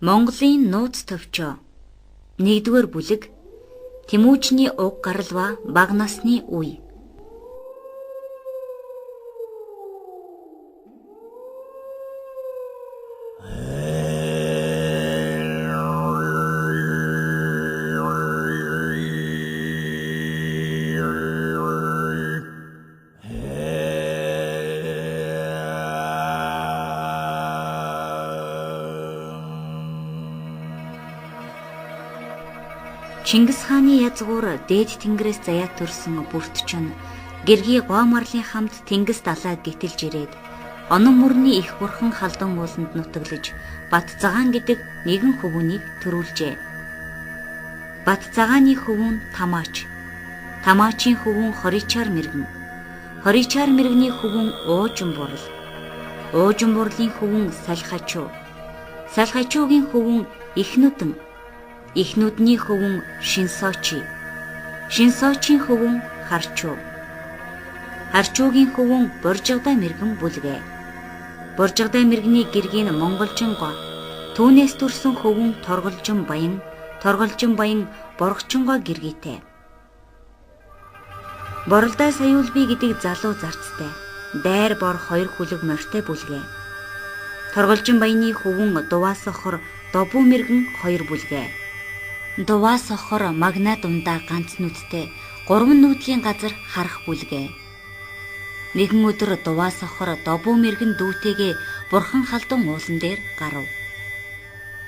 Монголын нууц төвчөө 1-р бүлэг Тэмүүжний уг гарал ба бага насны үе. Чингис хааны язгуур дээд тэнгэрээс заяат төрсөн бүртчэн гэргий гоо марлын хамт тэнгис далайг гитэлж ирээд онон мөрний их бурхан халдан ууланд нутаглаж Бат цагаан гэдэг нэгэн хөвүүнийг төрүүлжээ. Бат цагааны хөвүүн Тамаач, Тамаачийн хөвүүн Хоричаар мэргэн, Хоричаар мэргэний хөвүүн Уужин бурал, Уужин бурлын хөвүүн Салхачуу, Салхачуугийн хөвүүн Ихнүдэн, Ихнүдний хөвүүн Шинсоочи, Шинсоочийн хөвүүн Харчуу, Харчуугийн хөвүүн Боржигдай мэргэн бүлгээ. Боржигдай мэргэний гэргийн Монголжин гоо, түүнээс төрсөн хөвүүн Торголжин баян, Торголжин баян Боргочингоо гэргийтэй. Боролдой Саюулби гэдэг залуу зарцтай, дайр бор 2 хүлэг морьтой бүлгээ. Торголжин баяны хөвүүн Дуваа сохор Добуу мэргэн 2 бүлгээ. Дуваа сохор Магна дундаа ганц нүдтэй 3 нүүдлийн газар харах бүлгээ. Нэгэн өдөр Дуваа сохор Добуу мэргэн дүүтэйгээ бурхан халдун уулан дээр гарав.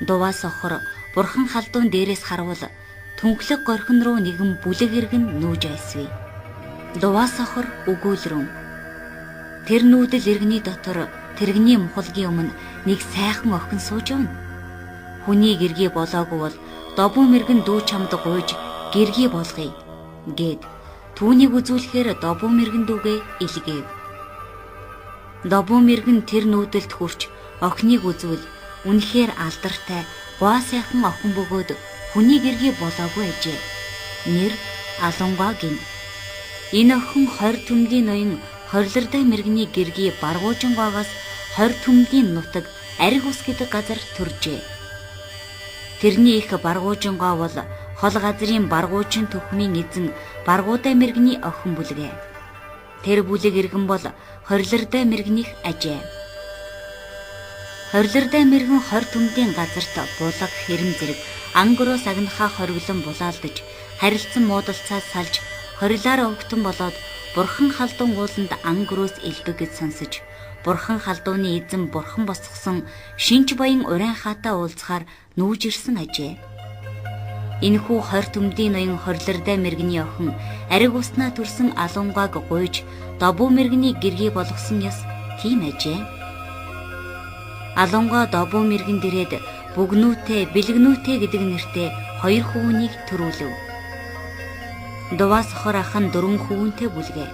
Дуваа сохор бурхан халдун дээрээс харвал түнхлэг горхин руу нэгэн бүлэг иргэн нүүж айсвэ. Дуваа сохор өгүүлрэн. Тэр нүүдэл иргэний дотор тэрэгний мухалгийн өмнө нэг сайхан охин сууж явна. Хүний гэргий болоогүй бол Добуу мэргэн дүү чамд гуйж гэргий болгоё гэд түүнийг үзүүлэхээр Добуу мэргэн дүүгээ илгээв. Добуу мэргэн тэр нүүдэлд хүрч охиныг үзвэл үнэхээр алдартай гуа сайхан охин бөгөөд хүний гэргий болоогүй ажээ. Нэр Алунгаа гин. Энэ охин 20 төмлийн ноён хорилортой мэргэний гэргий Баргуужингоогоос 20 төмлийн нутаг Ариг ус гэдэг газар төржээ. Тэрний их Баргуужингоо бол хол газрын Баргуучин төхмийн эзэн Баргуудай мэргэний охин бүлгээ. Тэр бүлэг иргэн бол хорилортой мэргэнийх ажээ. Хорилортой мэргэн 20 төмлийн газарт булаг хэрэм зэрэг ангөрөөс агнахаа хориглон булаалдаж харилцан муудалцаад салж хорилаараа өгтөн болоод бурхан халдун ууланд ангөрөөс элбэг гэж сонсож бурхан халдууны эзэн бурхан босгосон шинж баян уран хаатай уулзахаар нүүж ирсэн ажээ. Энэхүү 20 төмлийн ноён хорилортой мэргэний охин ариг уснаа төрсөн Алунгааг гуйж Добуу мэргэний гэргий болгосон яс тийм ажээ. Алунгаа Добуу мэргэн дэрээд Бүгнүүтэй, Бэлгнүүтэй гэдэг нэртэй 2 хөвүүнийг төрүүлв. Дуваа сохор ах нь 4 хөвүүнтэй бүлгээ.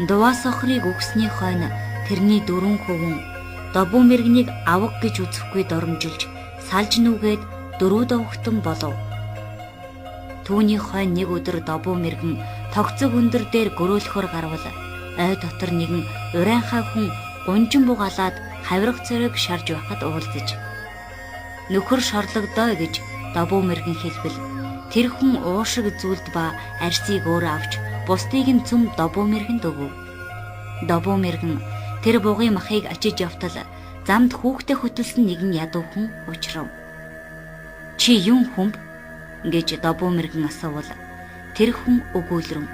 Дуваа сохрыг өгсний хойно тэрний 4 хөвүүн Добуу мэргэнийг авах гэж үзэхгүй доромжилж салж нүгээд 4 давхтан болов. Түүний хойно нэг өдөр Добуу мэргэн тогцог өндөр дээр гөрөөлөхөр гарвал ой дотор нэгэн урайхай хүн гунжин бугаалаад хавирах цорыг шарж байхад уулзаж нөхөр шорлогдоо гэж Добуу мэргэн хэлбэл тэр хүн уушиг зүйлд ба арсыг өөрөө авч бусдыг нь цөм Добуу мэргэнд өгөв. Добуу мэргэн тэр бугын махыг ачиж явтал замд хүүхдээ хөтөлсөн нэгэн ядуу хүн учрав. Чи юун хүмб гэж Добуу мэргэн асуувал тэр хүн өгүүлрэн.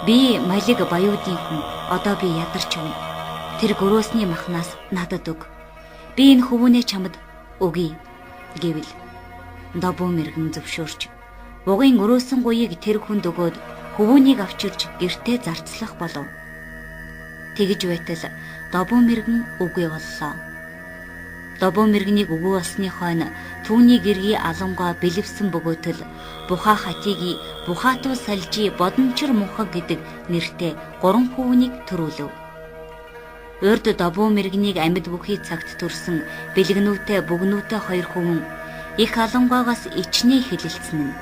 Би Малиг Баяудын хүн, одоо би ядарч явна. Тэр гөрөөсний махнаас надад өг. Би энэ хөвүүнээ чамд өгье гэвэл Добуу мэргэн зөвшөөрч бугын өрөөсөн гуйыг тэр хүнд өгөөд хөвүүнийг авчирч гэртээ зарцлах болов. Тэгж байтал Добуу мэргэн үгүй боллоо. Добуу мэргэнийг үгүй болсны хойно түүний гэргий Алунгаа бэлэвсэн бөгөөтөл Бухаа хатиги Бухаатуу салжи Бодончор мунхаг гэдэг нэртэй 3 хөвүүнийг төрүүлв. Урд Добуу мэргэнийг амьд бүхий цагт төрсөн Бэлгнүүтэй, Бүгнүүтэй 2 хөвөн их Алунгаагаас ичнээ хэлэлцэн нь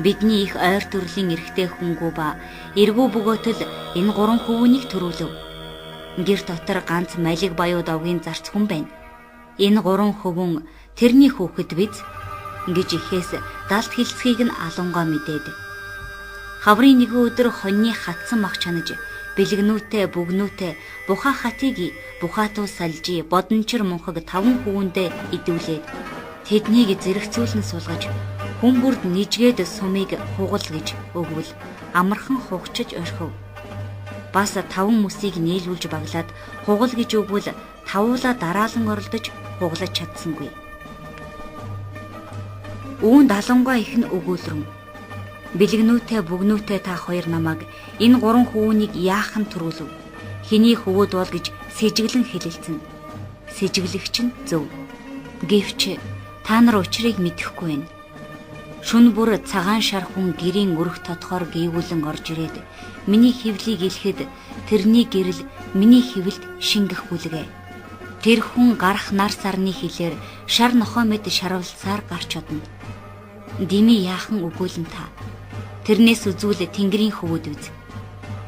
бидний их ойр төрлийн эрэгтэй хүнгүү ба эргүү бөгөөтөл энэ 3 хөвүүнийг төрүүлв. Гэр дотор ганц Малиг Баяуд овгийн зарц хүн байна. Энэ 3 хөвөн тэрний хүүхэд биз гэж ихээс далд хэлцгийг нь Алунгай мэдээд. Хаврын нэгэн өдөр хоньны хатсан мах чанаж бэлгнүүтэй бүгнүүтэй Буха хатыг Бухатуу салжи бодончор мөнхөг 5 хүүндээ идүүлээд тэднийг зэрэгцүүлэн сулгаж хүмүүрд нижгээд сумыг хугал гэж өгвөл амархан хугчиж орхив. Бас 5 мөсийг нийлүүлж баглаад хугал гэж өгвөл тавуулаа дараалан оролдож хуглаж чадсангүй. Үүнд Алунгай их нь өгүүлрэн. Бэлгнүүтэй бүгнүүтэй та хоёр намайг энэ 3 хүүнийг яахан төрүүлв? Хэний хөвөөд бол гэж сэжиглэн хэлэлцэн. Сэжиглэгч нь зөв. Гэвч та нар учрыг мэдэхгүй байна. Шүн бүр цагаан шар хүн гэрийн өрх тодхоор гүйвүүлэн орж ирээд миний хөвлийг илэхэд тэрний гэрэл миний хөвлд шингэх бүлгээ. Тэр хүн гарах нар сарны хилээр шар нохоо мэд шаруулсаар гарч одно. Дими яахан өгүүлэн та. Тэрнээс үзүүл Тэнгэрийн хөвөд үз.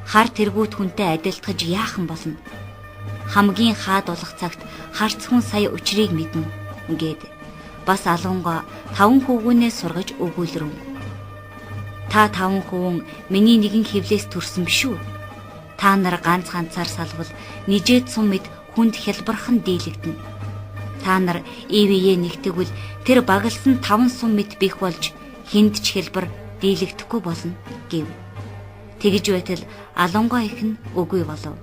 Хар тэргүүт хүнтэй адилтгаж яахан болно. Хамгийн хаад болох цагт харц хүн сая учрыг мэднэ гээд бас Алунгай 5 хүүгүүнээ сургаж өгүүлрэв. Та 5 хүүн миний нэгэн хөвлөөс төрсөн биш үү? Та нар ганц ганцаар салвал нижээд сум мэд хүнд хялбархан дийлэгдэнэ. Та нар ивэе нэгтгвэл тэр багалсан 5 сум мэд бих болж хинд ч хялбар дийлэгдэхгүй болно гэв. Тэгж байтал Алунгай их нь үгүй болов.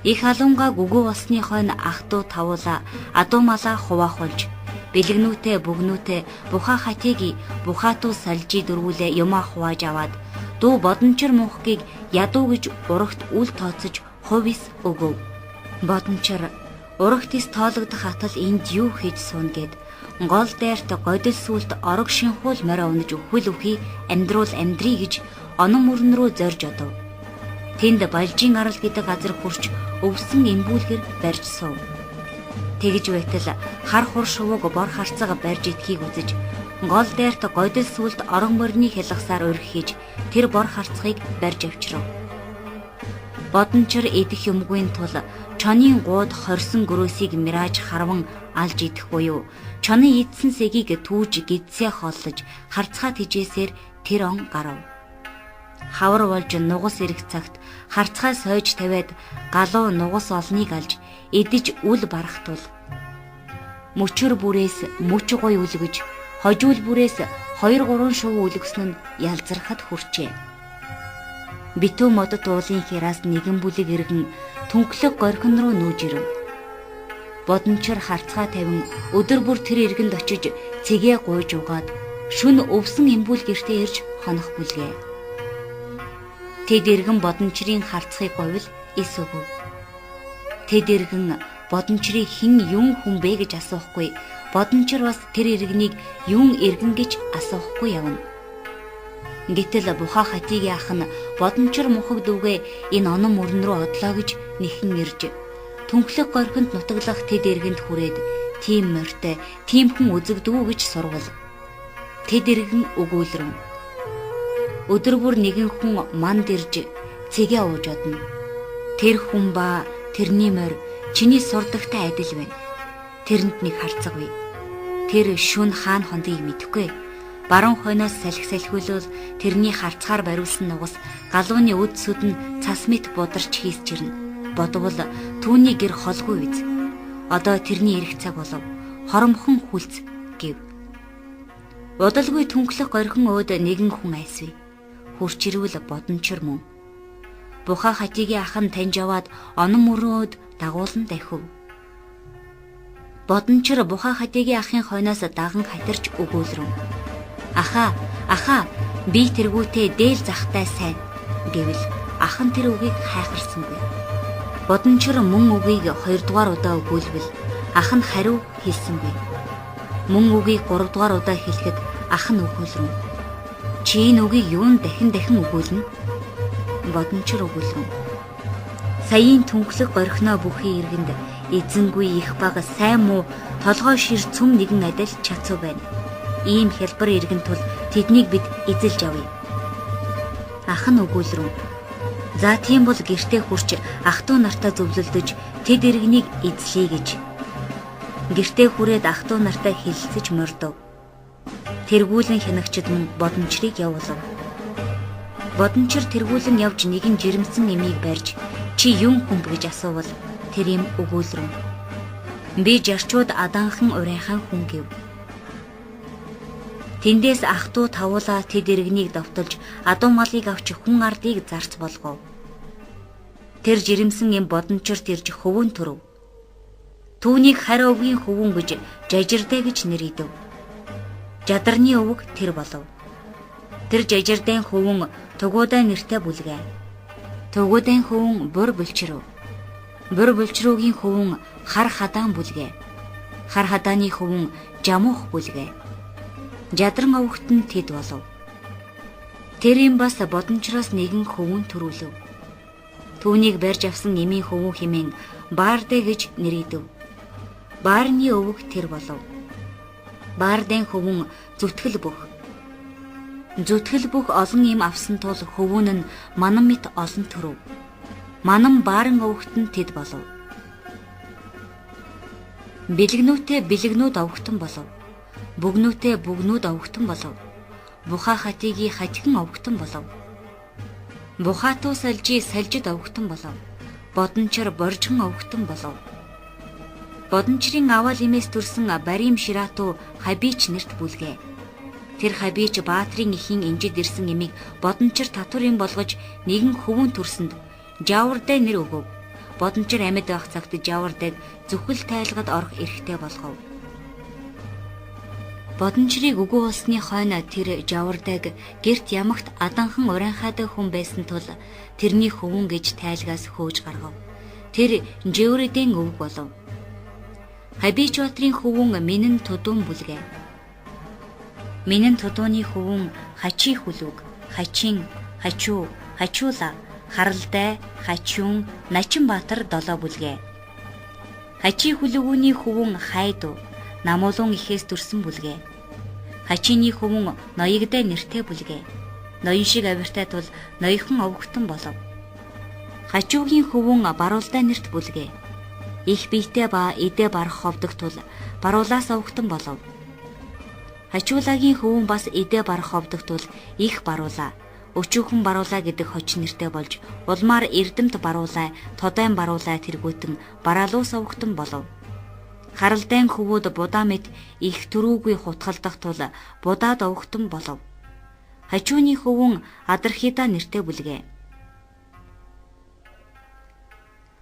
Их Алунгай үгүй болсны хойно ах トゥ тавуулаа адуу малаа хуваахулж бэлгнүүтэй бүгнүүтэй Буха хатыг Бухатуу салжи дөрвүүлээ юмаа хувааж аваад дүү бодончор мөнхгийг ядуу гэж урагт үл тооцож хувис өгөв. Бодончор урагтис тоологдох атал энд юу хийж суун гэд гол дээрт годил сүлд орог шинхүүл морь унаж өхвөл өхий амьдруул амьдрий гэж онон мөрөн рүү зорж одов. Тэнд Балжийн арал гэдэг газар хүрч өвсөн эмбүүлгэр барьж сув. Тэгж байтал хар хур шувууг бор харцаг барьж идэхийг үзэж гол дээрт годил сүлд орог морины хялгасаар урих хийж тэр бор харцгийг барьж авчирв. Бодончор идэх юмгүй тул чонын гууд хорсон гөрөөсийг мирааж харван алж идэх буюу чоны идсэн сэгийг түүж гидсээ хооллож харцгаа тижээсээр тэр он гарав. Хавар болж нугас ирэх цагт харцгаа сойж тавиад галуу нугас олныг алж идэж үл барах тул мөчөр бүрээс мөч гой үлгэж хожуул бүрээс 2-3 шувуу үлгсэн нь ялзархад хүрчээ. Битүү модод уулын хяраас нэгэн бүлэг иргэн түнхлэг горхин руу нүүж ирэв. Бодончор харцгаа тавин өдөр бүр тэр иргэнд очиж цэгээ гуйж угаад шүн өвсөн эмбүүл гэртээ ирж хонох бүлгээ. Тэд иргэн бодончрын харцгийг говьл эс өгөв. Тэд иргэн бодончрыг хэн юун хүн бэ гэж асуухгүй. Бодончор бас тэр иргэнийг юун иргэн гэж асуухгүй явна. Гэтэл Буха хатигийн ах нь бодончор мөнхөг дүүгээ энэ онон мөрөн рүү одлоо гэж нэхэн ирж түнхлэг горхинд нутаглах тэд иргэнд хүрээд тийм морьтой тиймхэн үзэгдүү гэж сурвал тэд иргэн өгүүлрэв. Өдөр бүр нэгэн хүн манд ирж цэгээ ууж одно. Тэр хүн ба тэрний морь чиний сурдагтай адил байна. Тэрэнд нэг харцаггүй. Тэр шүн хаан хондыг мэдэхгүй. Баруун хойноос салхилхүүлвэл тэрний харцгаар бариулсан нугас галууны үд сүд нь цас мэт бударч хийсч ирнэ. Бодвол түүний гэр холгүй биз. Одоо тэрний ирэх цаг болов. Хоромхон хүлц гэв. Удалгүй түнхлэх горхин өөд нэгэн хүн айсвэ. Хурч ирвэл бодончор мөн. Буха хатигийн ах нь таньж аваад онон мөрөөд дагуулан дахив. Бодончор Буха хатигийн ахын хойноос даган хатирч өгүүлрэв. Аха, би тэргүүтээ дээл захтай сайн гэвэл ах нь тэр үгийг хайхарсангүй. Бодончор мөн үгийг 2 дугаар удаа өгүүлбэл ах нь хариу хэлсэнгүй. Мөн үгийг 3 дугаар удаа хэлэхэд ах нь өгүүлрэв. Чи энэ үгийг юун дахин өгүүлнэ? Бодончор өгүүлрэв. Саяын түнхлэг горхиноо бүхий иргэнд эзэнгүй их бага сайн муу толгой шир цөм нэгэн адил чацуу байна. Ийм хялбар иргэн тул тэднийг бид эзэлж авъя. Ах нь өгүүлрэв. За тийм бол гэртээ хурч ах トゥ нартаа зөвлөлдөж тэд иргэнийг эзлэе гэж. Гэртээ хүрээд ах トゥ нартай хэлэлцэж мордов. Тэргүүлэн хянагчид мөн бодончрыг явуулав. Бодончир тэргүүлэн явж нэгэн жирэмсэн эмийг барьж чи юм хүмб гэж асуувал тэр юм өгүүлрэн. Би жарчууд аданхан урайхан хүн гэв. Тэндээс ах トゥ тавуулаа тэд иргэнийг давталж адуу малыг авч хүн ардыг зарц болгов. Тэр жирэмсэн эм бодончирт ирж хөвөн төрөв. Түүнийг харь өвгийн хөвөн гэж жажирдэ гэж нэрийдэв. Жадарны өвөг тэр болов. Тэр жажирдэн хөвөн тугуудай нэртэй бүлгээ. Тугуудай хөвөн бур булчирв. Бур булчруугийн хөвөн хар хадаан бүлгээ. Хар хадааны хөвөн жамуух бүлгээ. Жадран өвгт нь тэд болов. Тэр юм бас бодончроос нэгэн хөвөн төрүүлв. Түүнийг барьж авсан эмийн хөвөн хэмээн Баардэ гэж нэрийдэв. Баарны өвөг тэр болов. Баардын хөвөн зүтгэл бүх. Зүтгэл бүх олон юм авсан тул хөвөн нь манан мэт олон төрөв. Манан бааран өвгт нь тэд болов. Бэлгнүүтээ бэлгнүүд өвгтөн болов. Бүгнүүтээ бүгнүүд өвгтөн болов. Буха хатиги хатигэн өвгтөн болов. Бухатуу салжи салжид өвгтөн болов. Бодончор боржгон өвгтөн болов. Бодончрын аваал имээс төрсөн Барим Ширату Хабич нэрт бүлгээ. Тэр Хабич Баатрийн эхийн инжид ирсэн эмийг бодончир татварын болгож нэгэн хөвөн төрсөнд Жавардай нэр өгөв. Бодончир амьд байх цагт Жавардайг зүхэл тайлгад орох эрхтэй болгов. Бодончрыг өгөө болсны хойно тэр Жавардайг гэрт ямагт аданхан урайхаатай хүн байсан тул тэрний хөвөн гэж тайлгаас хөөж гаргав. Тэр Жэвридийн өвөг болов. Хабич Баатрийн хөвөн Минэн Тудуун бүлгээ. Минэн Тудууны хөвөн Хачи хүлүг, Хачин, Хачуу, Хачуула, Харалдай, Хачуун, Начин Баатар 7 бүлгээ. Хачи хүлүгүүний хөвөн Хайду, Намуулун ихээс төрсэн бүлгээ. Хачины хөвөн Ноёгдай нэртэй бүлгээ. Ноён шиг авиртай тул ноёхон өвгтөн болов. Хачуугийн хөвөн Баруулдай нэрт бүлгээ. Их биетэй ба эдээ барах ховдог тул баруулаас өвгтөн болов. Хачуулагийн хөвөн бас эдээ барах ховдог тул их баруулаа, өчүүхэн баруулаа гэдэг хочин нэртэй болж улмаар эрдэмт баруулаа, тодайн баруулаа тэргүүтэн бараалуус өвгтөн болов. Харалдайн хөвүүд будаа мэт их төрүүгүй хутгалдах тул будаад өвгтөн болов. Хачууны хөвөн Адархида нэртэй бүлгээ.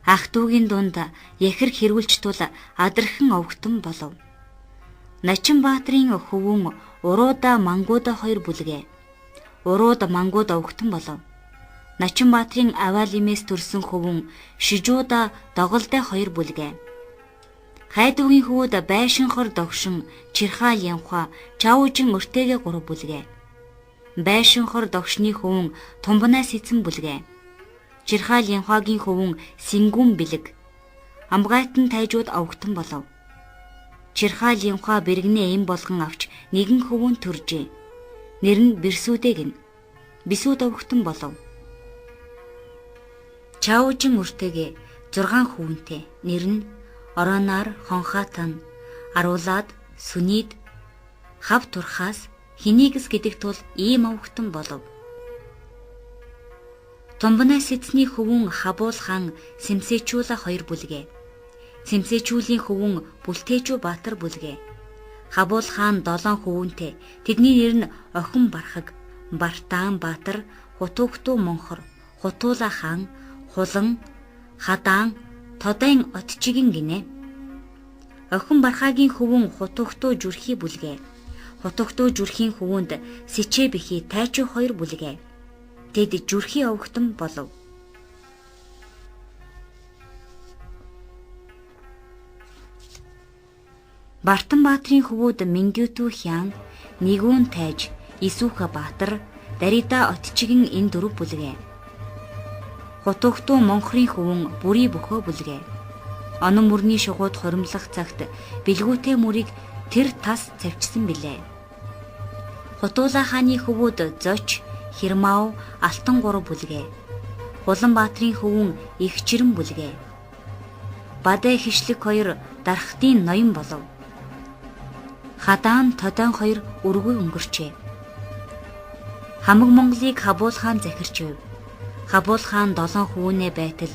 Ах トゥ дунд яхир хэрүүлж тул адархан өвгтөн болов. Начин Баатрийн хөвөн Урууда Мангуда 2 бүлгээ. Урууд Мангууд өвгтөн болов. Начин Баатрийн аваал имээс төрсэн хөвөн Шижуда Доголдай 2 бүлгээ. Хайдуугийн хөвүүд Байшинхор Догшин, Чирхаал Янхва, Чаужин өртөгээ 3 бүлгээ. Байшинхор Догшны хөвөн Тумбанаас эцэн бүлгээ. Чирхаал Янхвагийн хөвөн Сингүн бэлэг. Амгайтан тайжууд өвгтөн болов. Чирхаал Янхва бэргэнээ эм болгон авч нэгэн хөвөн төржээ. Нэр нь Бирсүдэг гин. Бисүд өвгтөн болов. Чаужин өртөгээ 6 хөвөнтэй. Нэр нь Оронаар, Хонхаатан, Аруулаад, Сүнид, Хав Турхаас, Хинигс гэдэг тул ийм өвгтөн болов. Томбонаас эцний хөвөн Хабуул хаан Сэмсэчүүла 2 бүлгээ. Сэмсэчүүлийн хөвөн Бүлтэйчүү Баатар бүлгээ. Хабуул хаан 7 хөвөнтэй. Тэдний нэр нь Охин Бархаг, Бартаан Баатар, Хутуугтуу Монхор, Хутуула хаан, Хулан, Хадаан, Тодайн Отчигин гинэ. Охин Бархагийн хөвөн Хутуугтуу Зүрхий бүлгээ. Хутуугтуу Зүрхийн хөвөнд Сэчээ бихи Тайчуу 2 бүлгээ. Тэд Зүрхий өвгтөн болов. Бартан Баатрийн хөвүүд Мингютүү хян, Нэгүүн Тайж, Исүүха Баатар, Дарида Отчигин энэ 4 бүлгээ. Хутуугтуу Монхрын хөвөн Бүрий Бөхөө бүлгээ. Онон мөрний шугууд хуримлах цагт бэлгүүтэй мөрийг тэр тас цавчсан билээ. Хутуула хааны хөвүүд Зоч, Хирмау, Алтан 3 бүлгээ. Улан Баатрийн хөвөн Их Чирэн бүлгээ. Бадай хишлэг 2 дархтын ноён болов. Хадаан Тодон хоёр өргөө өнгөрчээ. Хамаг Монголыг Хабуул хаан захирчв. Хабуул хаан 7 хүүнээ байтал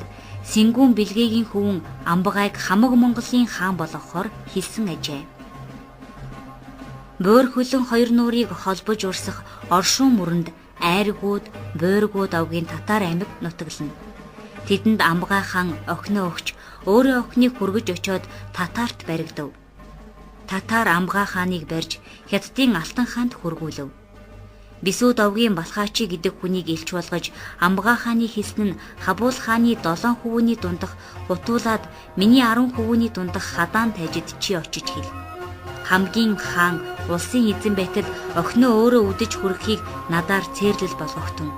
Сэнгүүн Бэлгээгийн хүүн Амбагайг Хамаг Монголын хаан болгохоор хэлсэн ажээ. Бөөр хөлөн хоёр нуурыг холбож урсах оршин мөрөнд айргууд, буйргууд авгийн татар аймаг нутаглана. Тэдэнд Амбагай хаан охиноо өгч өөрөө охиныг хүргэж очиод татарт баригдав. Татар Амбагай хааныг барьж Хятадын Алтан хаанд хүргүүлв. Бисүүд овгийн Балхаачи гэдэг хүнийг илч болгож Амбагай хааны хэлсэн нь Хабуул хааны 7 хүүний дундах гутуулаад миний 10 хүүний дундах Хадаан тайжид чи очиж хэл. Хамгийн хаан улсын эзэн байтал охиноо өөрөө үдэж хүрэхийг надаар цээрлэл болгохтун.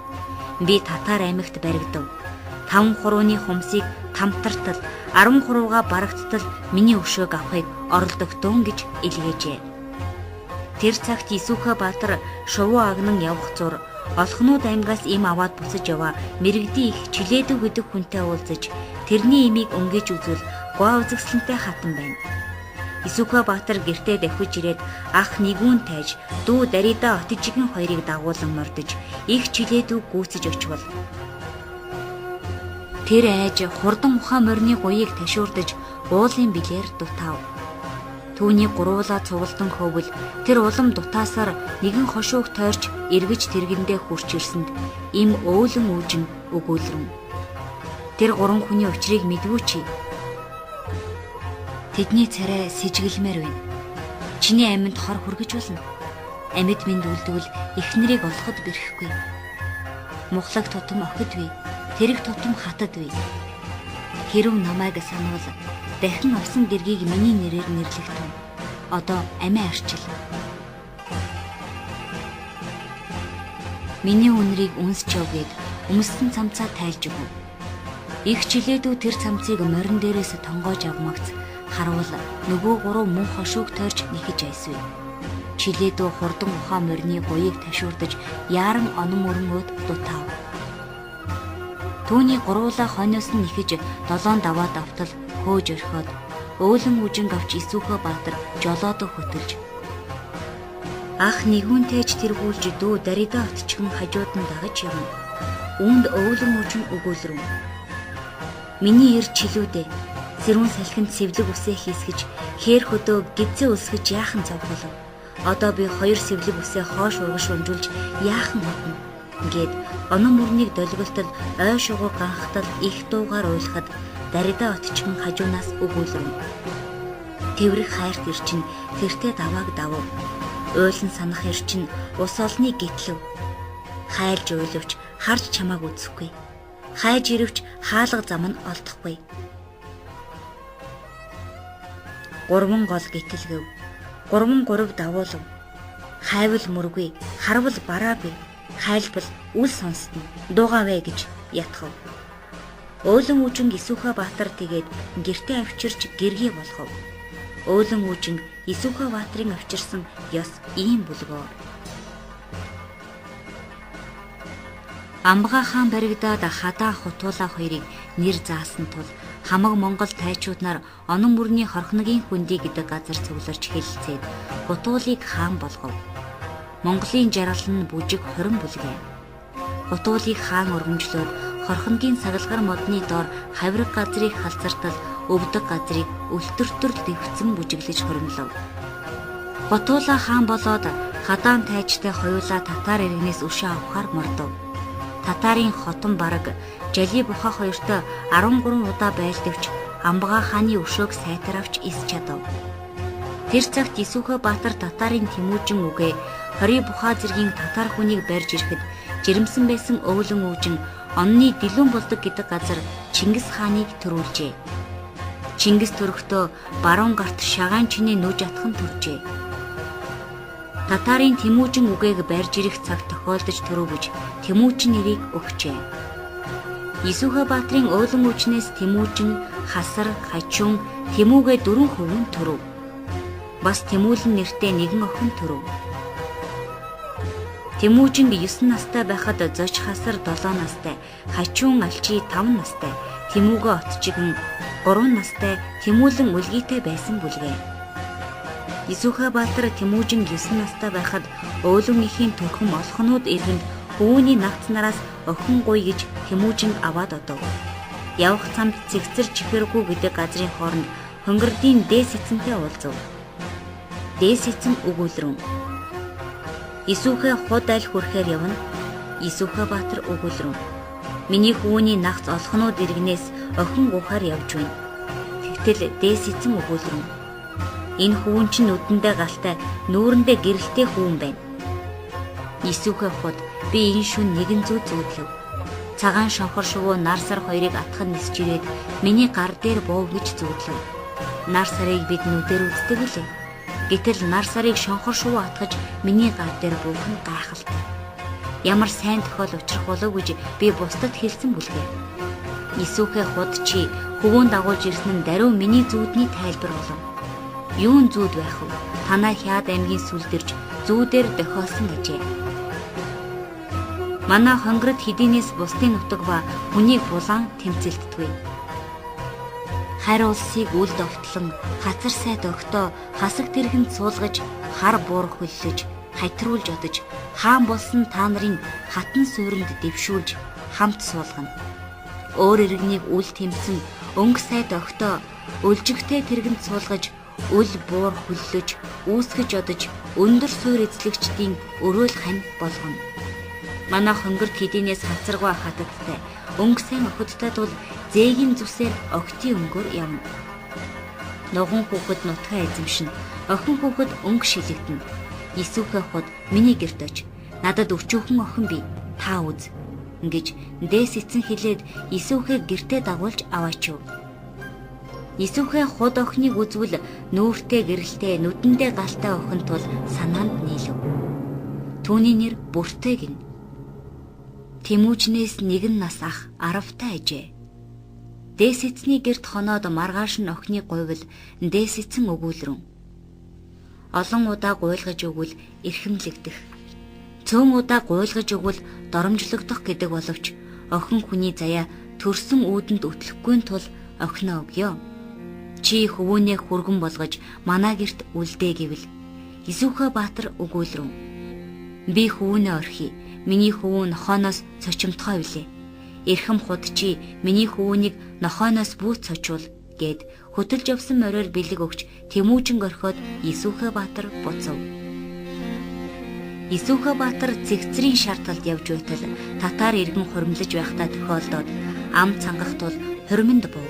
Би татар аймагт баригдав. 5 хурууны хумсыг тамтартал 13-га барагдтал миний өшөөг авахыг оролдогтун гэж илгээжээ. Тэр цагт Исүхэ Баатар Шувуу агнан явах зур олхнууд аймгаас им аваад буцаж яваа мэрэгдий их Чилээдү гэдэг хүнтэй уулзаж тэрний имийг өнгөж үзвэл гоо үзэгсэлэнтэй хатан байна. Исүхэ Баатар гэртээ давхиж ирээд ах нэгүүн тайж дүү Дарида Отжигэн хоёрыг дагуулan мордож их Чилээдүг гүйцэж очвол тэр айж хурдан ухаан морины гуйыг ташуурдаж уулын билээр дутаав. Түүний гуруула цуглдан хөвөл тэр улам дутаасаар нэгэн хошууг тойрч эргэж тэргэндээ хурч ирсэнд им өөлөн үүжин өгүүлрэн. Тэр 3 хүний учрыг мэдвүү чи? Тэдний царай сэжгэлмээр байна. Чиний амьд хор хүргэж болно. Амьд минь үлдвэл эхнэрийг олоход бэрхгүй. Мухлаг тутам охид вэ? Тэрэг тутам хатад вэ? Хэрв намайг сануул дахин авсан дэргийг миний нэрээр нэрлэгдэн. Одоо амиа арчил. Миний үнрийг үнсч явгээд өмссөн цамцаа тайлж өгөв. Их Чилээдүү тэр цамцыг морин дээрээс тонгоож авмагц харуул нөгөө 3 мөн хошууг тойрч нэхэж айсв. Чилээдүү хурдан ухаан морины гуйыг ташуурдаж яаран онон өрмөөд дутаав. Түүний гуруула хойноос нь нэхэж 7 даваад автал хөөж орхиод өөлөн үжинг авч Исүхэ Баатар жолоодо хөтөлж ах нэгүүн тайж тэргүүлж дүү Дарида Отжигэн хажууд нь дагаж явна. Үүнд өөлөн үжин өгүүлрэн. Миний эр чилүүдээ сэрүүн салхинд сэвлэг үсээ хийсгэж хээр хөдөө гидзээ өсгөж яахан зов болов. Одоо би 2 сэвлэг үсээ хоош ургаш унжуулж яахан hodно гээд онон мөрнийг долгилтол ой шугуу ганхтал их дуугаар уйлахад Дарида Отжигэн хажуунаас өгүүлрэн. Тэврэх хайрт ирчин тэртээ давааг давав. Ойлон санах ирчин ус олны гэтлэв. Хайлж уйлвч харж чамааг үзэхгүй. Хайж ирвч хаалга зам нь олдохгүй. 3 гол гítэлгэв. 3 давуулв. Хайвал мөргүй, харвал бараагүй. Хайлбал үл сонстно. Дуугавэ гэж ятгав. Өөлөн үжин Исүхэ Баатар тэгээд гэртээ авчирч гэргий болгов. Өөлөн үжин Исүхэ Баатарын авчирсан ёс ийм бүлгөө. Амбагай хаан баригдаад Хадаа Хутуулаа хоёрыг нэр заасан тул Хамаг Монгол тайчууд нар онон мөрний хорхногийн хүндий гэдэг газар цугларч хэлэлцээд Хутуулыг хаан болгов. Монголын жаргал нь бүжиг 20 бүлгээ. Хутуулыг хаан өргөмжлөөд хорхногийн сагалгар модны доор хавирга газрыг халзартал өвдөг газрыг өлтөртөр дэвцэн бүжиглэж хоримлов. Хутуулаа хаан болоод Хадаан тайжтай хоёулаа татар иргэнээс өшөө авахар мордов. Татарын хотон бараг Жали Буха хоёртой 13 удаа байлдавч Амбагай хааны өшөөг сайтар авч ис чадав. Тэр цагт Исүхэ Баатар татарын Тэмүүжин үгээ Хори Буха зэргийн татар хүнийг барьж ирэхэд жирэмсэн байсан өөлөн үүжин онны Дэлүүн болдог гэдэг газар Чингис хааныг төрүүлжээ. Чингис төрөхдөө баруун гарт шагаан чиний нүж атхан төржээ. Татарын Тэмүүжин үгээг барьж ирэх цаг тохиолдож төрөвж Тэмүүжин нэрийг өгчээ. Исүхэ Баатрын өөлөн үжнээс Тэмүүжин, Хасар, Хачун, Тэмүүгээ 4 хөвгөн төрөв. Бас Тэмүүлэн нэртэй нэгэн охин төрөв. Тэмүүжин 9 настай байхад зоч Хасар 7 настай, Хачун Алчи 5 настай, Тэмүүгээ Отжигэн 3 настай Тэмүүлэн үлгийтэй байсан бүлгээ. Исүхэбаатар Тэмүүжин 9 настай байхад Өөлөн эхийн төрхөн олхонууд иргэнд хөвүүний нагцнараас охин гуй гэж Тэмүүжин аваад одов. Явах замд цэгцэр чихэргүй гэдэг газрын хооронд хонгордын дээс эцэнтэй уулзав. Дээс эцэн өгүүлрэн. Исүхэ хууд аль хүрэхээр явна. Исүхэбаатар өгүүлрэн. Миний хөвүүний нагц олхонууд иргэнээс охин гухаар явж байна. Тэгтэл дээс эцэн өгүүлрэн. Энэ хөвүүн чинь нүдэндээ галтай, нүүрэндээ гэрэлтэй хөвүүн байна. Исүхэ хууд би энэ шүн нэгэн зүү зүүдлэв. Цагаан шонхор шувуу нар сар хоёрыг атхан нисж ирээд миний гар дээр буув гэж зүүдлэв. Нар сарыг бид нүдээр үздэг үлээ. Гэтэл нар сарыг шонхор шувуу атгаж миний гар дээр буух нь гайхалтай. Ямар сайн тохиол учрах болов гэж би бусдад хэлсэн бүлгээ. Исүхэ хууд чи хөвөөнд дагуулж ирсэн нь даруй миний зүүдний тайлбар болов. Юун зүүд байх вэ? Танай Хяад аймгийн сүлдэрж зүүдээр дохиосон гэжээ. Манай хонгорд хэдийнээс бусдын нутаг ба хүнийг булан тэмцэлддэггүй. Харь улсыг үл довтлон, хацар сайд өгтөө хасаг тэрхэнд суулгаж, хар буур хөллөж, хайтруулж одож, хаан болсон та нарын хатан суурьнд дэвшүүлж хамт суулгана. Өөр иргэнийг үл тэмцэн, өнгө сайд өгтөө өлжигтэй тэргэнд суулгаж, үл буур хөллөж, үүсгэж одож, өндөр суурь эзлэгчдийн өрөөл хань болгоно. Манай хонгорд хэдийнээс хацаргаа хатадтай, өнгө сайн охидтай тул зээгийн зүсээр октийн өнгөөр явна. Ногоон хүүхэд нутгаа эзэмшин, охин хүүхэд өнгө шилэгдэнэ. Исүхэ хууд миний гэрт оч. Надад өчүүхэн охин бий. Та үз. Ингэж дээс эцэн хэлээд Исүхэ гэртээ дагуулж аваачив. Исүхэ хууд охиныг үзвэл нүүртэй гэрэлтэй, нүдэндээ галтай охин тул санаанд нийлв. Түүний нэр Бүртэй гин. Тэмүүжнээс нэгэн нас ах Аравтай ажээ. Дээс эцний гэрт хоноод маргааш нь охины гуйвал дээс эцэн өгүүлрэн. Олон удаа гуйлгаж өгвөл эрхэмлэгдэх. Цөөн удаа гуйлгаж өгвөл доромжлогдох гэдэг боловч охин хүний заяа төрсөн үүдэнд үтлэхгүй тул охиноо өгье. Чи хөвөөнээ хүргэн болгож манай гэрт үлдээ гэвэл Исүхэбаатар өгүүлрэн. Би хөвөөнөө орхи. Миний хөвөө нохооноос цочимтгой билээ. Эрхэм худ чи миний хөвөөнийг нохооноос бүүт цочвол гэд хөтөлж явсан мороор бэлэг өгч Тэмүүжин орхиод Исүхэбаатар буцав. Исүхэбаатар цэгцрийн шарталд явж байтал татар иргэн хуримлаж байхдаа тохиолдоод ам цангах тул хуримд бов.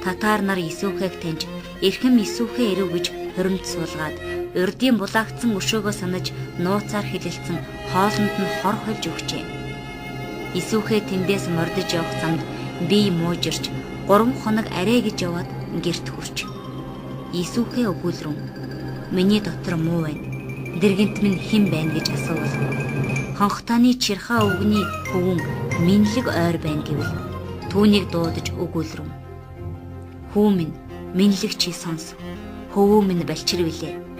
Татар нар Исүхэг таньж эрхэм Исүхэ ирэв гэж хуримд суулгаад урдын булаагцсан өшөөгөө санаж нууцаар хилэлцэн хоолнд нь хор хольж өгчээ. Исүхэ тэндээс мордож явах замд бие муужирч 3 хоног арай гэж яваад гэрт хүрч. Исүхэ өгүүлрэн. Миний дотор муу байна. Дэргэнт минь хэн байна гэж асуувал. Хонхтааны чирхаа өвгний хөвөн минлэг ойр байна гэвэл түүнийг дуудаж өгүүлрэн. Хүү минь минлэг чи сонс. Хөвөө минь балчир билээ.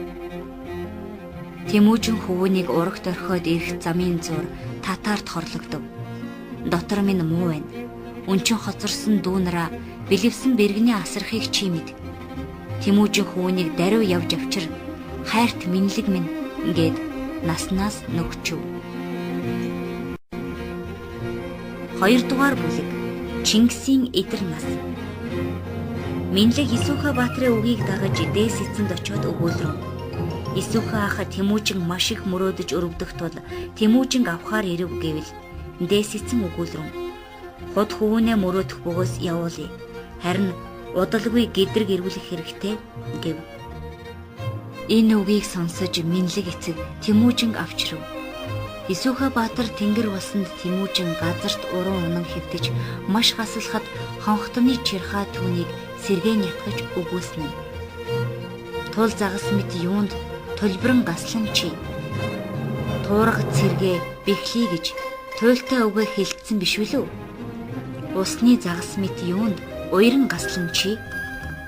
Тэмүүжин хөвөөнийг урагт орхиод ирэх замын зур татарт хорлогдов. Дотор минь муу байна. Өнчин хоцорсон дүүнараа бэлэвсэн бэргэний асархыг чи мэд. Тэмүүжин хөвөөнийг даруй явж авчир хайрт минлэг минь гээд наснаас нөгчөв. 2 дугаар бүлэг Чингисийн эдэр нас. Минлэг Исүхэбаатрын үгийг дагаж дээс эцэнд очиод өгүүлрэн. Исүхэ ах Тэмүүжин маш их мөрөөдөж өрөвдөх тул Тэмүүжин авахаар ирэв гэвэл дээс эцэн өгүүлрэн. Хот хөвөнөө мөрөөдөх бөгөөс явуулъя. Харин удалгүй гэдрэг ирүүлэх хэрэгтэй гэв. Энэ үгийг сонсож минлэг эцэг Тэмүүжин авчирв. Исүхэбаатар тэнгэр усанд Тэмүүжин газарт уран унан хэвтэж маш хаслахад хонхтны чирхаа түүнийг сэргээн ятгаж өгүүлсэн нь. Тул загас мэт юунд тулбран гаслан чи. Туурах цэргээ бэхлий гэж туйлтай үгээ хэлтсэн биш үлээ. Усны загас мэт юунд уяран гаслан чи.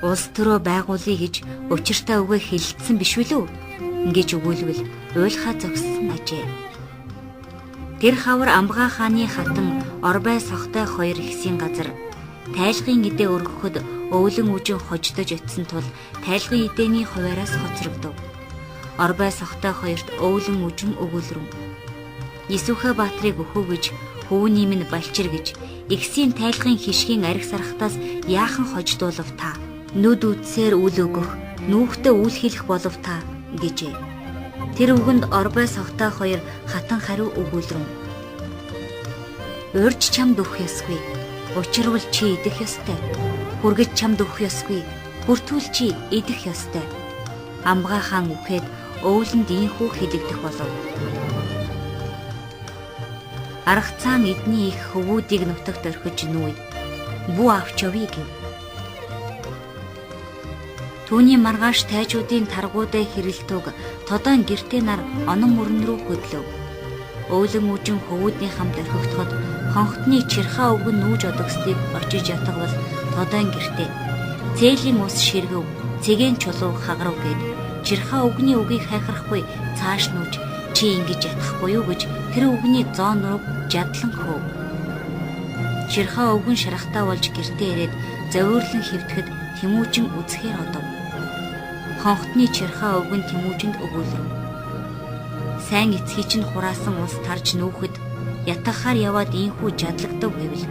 Улс төрөө байгуулъя гэж учиртай үгээ хэлтсэн биш үлээ гэж өгүүлвэл уйлхаа зогссон ажээ. Тэр хавар Амбгаа хааны хатан Орбай сохтой хоёр ихсийн газар тайлгын эдээ өргөхөд өвлөн үжин хождож очсон тул тайлгын эдэний хуваараас хоцрогдов. Орбай сохтой хоёрт өвлөн үжин өгүүлрэн. Исүхэ баатрыг өхөө гэж хөвөний минь балчир гэж Игсийн тайлгын хишгийн арх сархтаас яахан хождуулав та. Нүд үдсээр үл өгөх, нүүхтэй үл хэлэх болов та гэжээ. Тэр үгэнд орбай сохтой хоёр хатан хариу өгүүлрэн. Урьж чамд өгөх ёсгүй. Учирвал чи идэх ёстой. Хүргэж чамд өгөх ёсгүй. Хүртүүл чи идэх ёстой. Амгаа хаан үхээд өвлөнд ийхүү хэлэгдэх болов. Аргацаан эдний их хөвүүдийг нутагт орхиж нүүе. Бүү авч явъя гэв. Түүний маргааш тайчуудын таргуудаа хэрэлтөг тодон гэртээ нар онон мөрөн рүү хөдлөв. Өвлөн үжин хөвүүдний хамт орхигдоход хонхтны чирхаа өвгөн нүүж одогсдыг очиж ятгавал тодон гэртээ цээлийн ус ширгэв, цэгийн чулуу хагарав гэд чирхаа өвгний үгийг хайхрахгүй цааш нүүж чи ингэж ятгахгүй юу гэж тэр өвгний зоон руу жадлан хөөв. Чирхаа өвгөн шарахтаа болж гэртээ ирээд завиурлан хөвтөхөд Тэмүүжин үзэхээр одов. Хонхтны чирхаа өвгөн Тэмүүжинд өгүүлрэн. Сайн эцгий чинь хураасан ус тарж нүүхэд ятгахаар яваад ийхүү жадлагдав гэвэл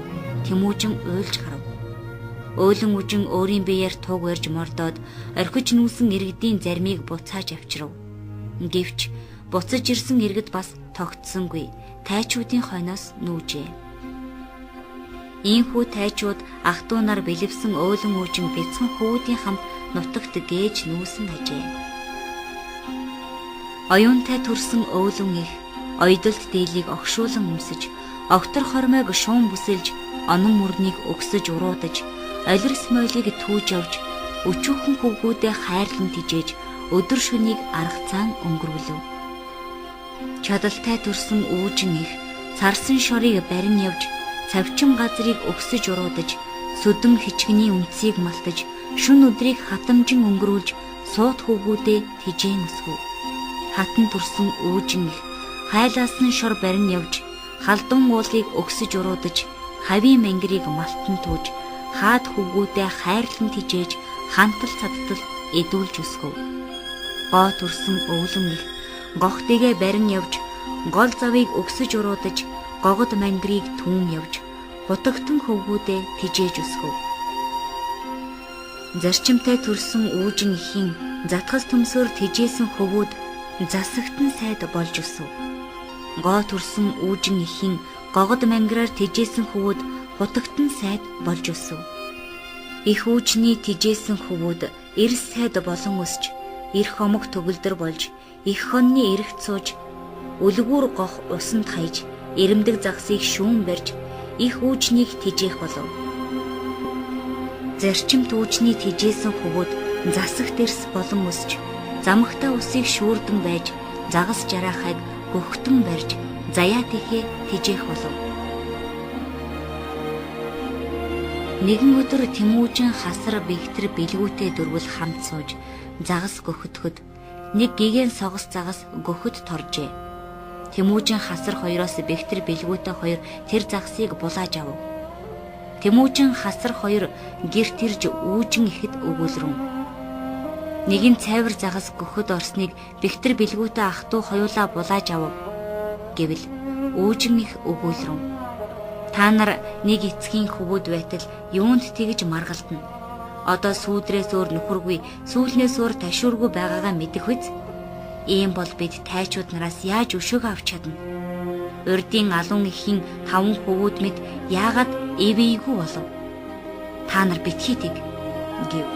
Тэмүүжин уйлж харав. Өөлөн үжин өөрийн биеэр туг барьж мордоод орхиж нүүсэн иргэдийн зармийг буцааж авчирв. Гэвч буцаж ирсэн иргэд бас тогтсонгүй. Тайчуудын хойноос нүүжээ. Ийхүү тайчууд ах トゥ нар бэлэвсэн өөлөн үжин бяцхан хөвүүдийн хамт нутагт гээж нүүсэн ажээ. Оюунтай төрсөн өөлөн их ойдолт дийлийг огшуулан өмсөж, огтор хормойг шуун бүсэлж, онон мөрнийг өгсөж уруудаж, олирс мойлыг түүж авч, өчүүхэн хөвгүүдээ хайрлан тижээж, өдөр шөнийг аргацаан өнгөрүүлв. Чадалтай төрсөн үүжин их царсан шорыг барин явж, цавчин газрыг өгсөж уруудаж, сүдэн хичгний үнцийг малтаж, шүн өдрийг хатамжин өнгөрүүлж, суут хөвгүүдээ тижээн өсгөв. Хатан төрсөн үүжин их хайлаасан шор барин явж, халдун уулыг өгсөж уруудаж, хавийн мангирыг малтан түүж, хаад хөвгүүдээ хайрлан тижээж, хантал цадтал эдүүлж өсгөв. Гоо төрсөн өвлөн их гохтэйгээ барин явж, гол завыг өгсөж уруудаж, гогод мангирыг түүн явж, бутагтан хөвгүүдээ тижээж өсгөв. Зарчимтай төрсөн үүжин ихийн затгал төмсөөр тижээсэн хөвгүүд засагтан сайд болж өсөв. Гоо төрсөн үүжин ихийн гогод мангираар тижээсэн хөвгүүд бутагтан сайд болж өсөв. Их үүжний тижээсэн хөвгүүд эрс сайд болон өсч, эрх омог төгөлдөр болж, их хонны эрэгт сууж, үлгүүр гох усанд хаяж, эрэмдэг загсыг шүүн барьж, их үүжнийг тижээх болов. Зарчимт үүжний тижээсэн хөвгүүд засагт эрс болон өсч, замхтай усыг шүүрдэн байж, загас жараахайг гөхтөн барьж, заяа тэхээ тижээх болов. Нэгэн өдөр Тэмүүжин хасар бэгтэр бэлгүүтэй дөрвөл хамт сууж, загас гөхөтгöd, нэг гигэн согос загас гөхөд торжээ. Тэмүүжин хасар хоёроос бэгтэр бэлгүүтэй хоёр тэр загсыг булааж авав. Тэмүүжин хасар хоёр гэрт ирж үүжин ихэд өгүүлрэн. Нэгэн цайвар загас гөхөд орсныг бэгтэр бэлгүүтэй ах トゥ хоёулаа булааж авав гэвэл үүжин их өгүүлрэн. Та нар нэг эцгийн хөвгүүд байтал юунд тэгж маргалдана. Одоо сүүдрээс өөр нөхөргүй, сүүлнээс өөр ташуургүй байгаагаа мэдэх үз. Ийм бол бид тайчууд нараас яаж өшөөгөө авч чадна. Урдын алуун ихийн 5 хөвгүүд мэд яагаад эвэйгүй болов. Та нар битгий тэг гэв.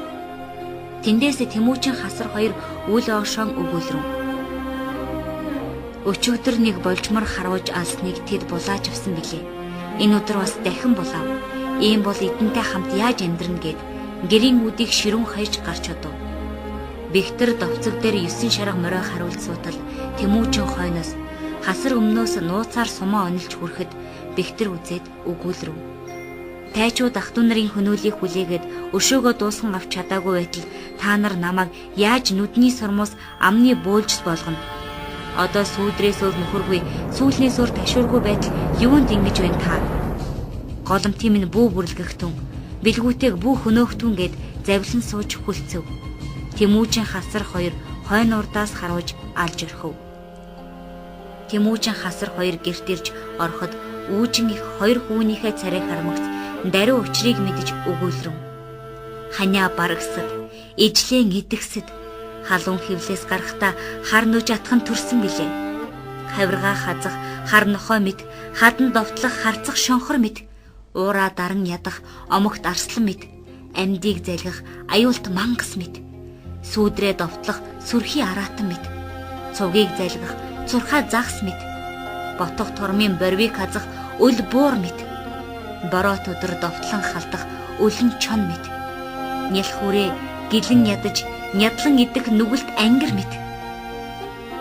Тэндээс Тэмүүжин хасар хоёр үл оошон өгүүлрэн. Өчигдөр нэг болжмор харуулж алсныг тэд булааж авсан билээ. Энэ өдөр бас дахин булаав. Ийм бол эдэнтэй хамт яаж амьдрна гэд гэрийн үдийг ширүүн хаяж гарч одов. Бэгтэр довцог дээр 9 шарга морой харуулж суутал Тэмүүжин хойноос хасар өмнөөс нууцаар сумаа онилж хүрэхэд бэгтэр үзээд өгүүлрв. Тайчууд ах トゥ нарын хөнөөлийг хүлээгээд өшөөгөө дуусган авч чадаагүй байтал та нар намайг яаж нүдний сормоос амны бөөлж болгоно. Одоо сүүдрээс өөр нөхөргүй, сүүлнээс өөр ташуургүй байтал юунд ингэж байна та? Голомтын минь бүү бүрлгэгтэн. Бэлгүүтэйг бүх өнөөхтүнгээд завлан сууж хүлцэв. Тэмүүжин хасар хоёр хойно урдаас харуулж алж орхив. Тэмүүжин хасар хоёр гэрт ирж ороход үүжин их хоёр хүүнийхээ царайг хармагц даруй учрыг мэдэж өгүүлрэн. Ханиа барагсад, ижлэн идэгсэд халуун хөвлөөс гарахдаа хар нүж атхан төрсөн билээ. Хавиргаа хазах, хар нохой мэд, хадан довтлох харцах шонхор мэд, уураа даран ядах омогт арслан мэд, амьдыг залгих аюулт мангас мэд, сүүдрээ довтлох сүрхий араатан мэд, цугийг залгих цурхаа загс мэд, ботох тормын борвиг хазах өл буур мэд, бороо төдөр довтлон халдах өлөн чон мэд, нялх хүрээ гэлэн ядаж нядлан идэх нүгэлт ангир мэд,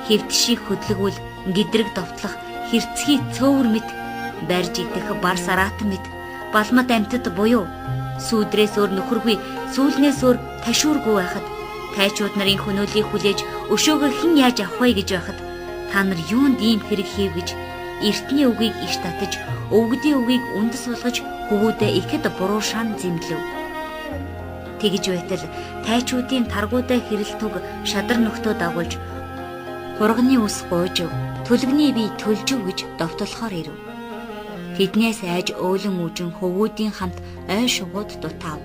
хэвдшийг хөдлөгвөл гидрэг довтлох хэрцгий цөөвөр мэд, барьж идэх бар сараатан мэд, балмад амьтад буюу сүүдрээс өөр нөхөргүй сүүлнээс өөр ташуургүй байхад тайчууд нарын хөнөөлийг хүлээж өшөөгөө хэн яаж авах вэ гэж байхад та нар юунд ийм хэрэг хийв гэж эртний үгийг иш татаж өвгдийн үгийг үндэс болгож хөвгүүдээ ихэд буруу шан зэмлэв. Тэгж байтал тайчуудын таргуудаа хэрэлтүг шадар нөхдөө дагуулж хурганы ус гоожв, төлөвний бие төлжөв гэж довтлохоор ирэв. Тэднээс айж өөлөн үжин хөвгүүдийн хамт ой шугууд дутаав.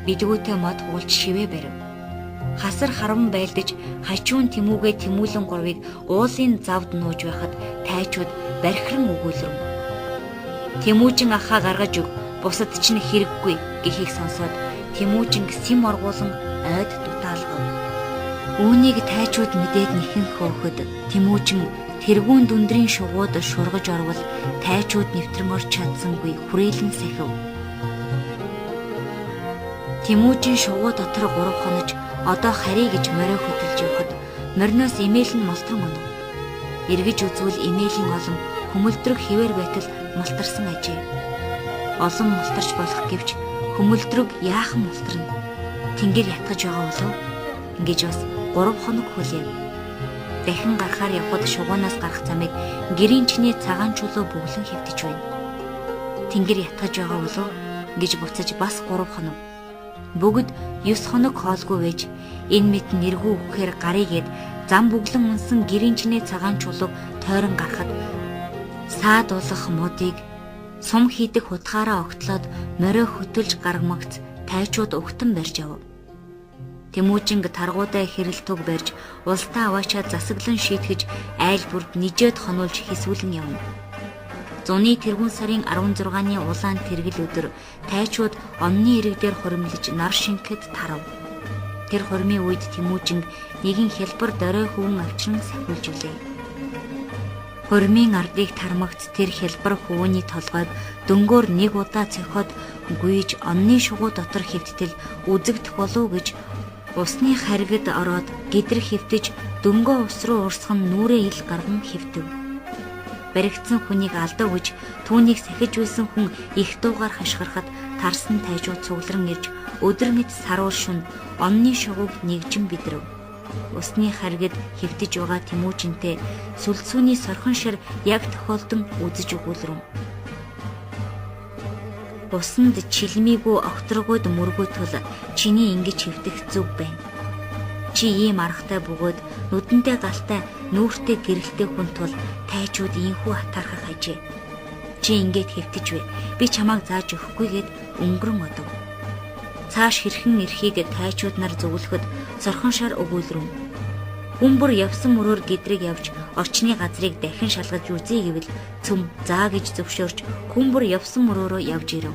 Бэлгүүтэй мод хуулж шивээ барив. Хасар харван байлдаж хачуун Тэмүүгээ Тэмүүлэн гурвыг уулын завд нууж байхад тайчууд бархиран өгүүлрэв. Тэмүүжин ахаа гаргаж өг, бусад чинь хэрэггүй гэхийг сонсоод Тэмүүжин сэм оргуулан ойд дутаалгав. Үүнийг тайчууд мэдээд нэхэн хөөхөд Тэмүүжин тэргүүн дүндрийн шугууд шургаж орвол тайчууд нэвтрэн орч чадсангүй хүрээлэн сахив. Тэмүүжин шугуу дотор 3 хонож одоо харий гэж морио хөтөлж явахад мориноос имэйл нь молтрон онов. Эргэж үзвэл имэйлийн олон хүмүлдрэг хിവэр байтал мултарсан ажээ. Олон мултарч болох гэвч хүмүлдрэг яахан мултарна? Тэнгэр ятгаж байгаа болов? Ингэж бас 3 хоног хүлээв. Дахин гарахаар явхад шугуунаас гарах замыг гэрийн чиний цагаан чулуу бүглэн хэвтэж байна. Тэнгэр ятгаж байгаа болов? Гэж буцаж бас 3 хоног. Бүгд 9 хоног хоолгүй байж энэ мэт нэргүй өгөхээр гарыгээд зам бүглэн унсан гэрийн чиний цагаан чулууг тойрон гарахад саад уулах модыг сум хийдэх хутгаараа огтлоод морио хөтөлж гаргамагц тайчууд өгтөн барьж яв. Тэмүүжин таргуудаа хэрэлтүг барьж улстаа аваачаад засаглан шийтгэж айл бүрд нижээд хонуулж хисвүлэн явна. Зуны тэргүүн сарын 16-ны улаан тэргэл өдөр тайчууд онны ирэг дээр хуримлаж нар шингэхэд тарав. Тэр хурмын үед Тэмүүжин нэгэн хялбар дорой хүүн авчран сахиулжулээ. Хурмын ардыг тармагц тэр хялбар хүүний толгойг дөнгөөр нэг удаа цохиод гүйж онны шугуу дотор хэвттэл үзэгдэх болов гэж усны харгад ороод гидрэг хэвтэж дөнгөө ус руу урсган нүрээ ил гарган хэвтэв. Баригдсан хүнийг алдаа гэж түүнийг сахиж байсан хүн их дуугаар хашгирахад тарсан тайжууд цугларн ирж өдөр мэд саруул шүнд онны шугууг нэгжин бидрв. Усны харгад хэвтэж байгаа Тэмүүжинтэй сүлцүүний сорхон шир яг тохиолдон үзэж өгүүлрэв. Усанд чилмийгүй огторгууд мөргөө тул чиний ингэж хэвтэх зүг байна. Чи ийм аргатай бөгөөд нүдэнтэй галтай нүүртэй гэрэлтэй хүн тул тайчууд ийхүү хатаархах ажээ. Чи ингэж хэвтэж вэ. Би чамайг зааж өгөхгүйгээд өнгөрөн одов. Цааш хэрхэн ирэхийг тайчууд нар зөвлөхөд сорхон шар өгүүлрэв. Хүмбэр явсан мөрөөр гидрэг явж орчны газрыг дахин шалгаж үзье гэвэл цөм заа гэж зөвшөөрч хүмбэр явсан мөрөөрөө явж ирэв.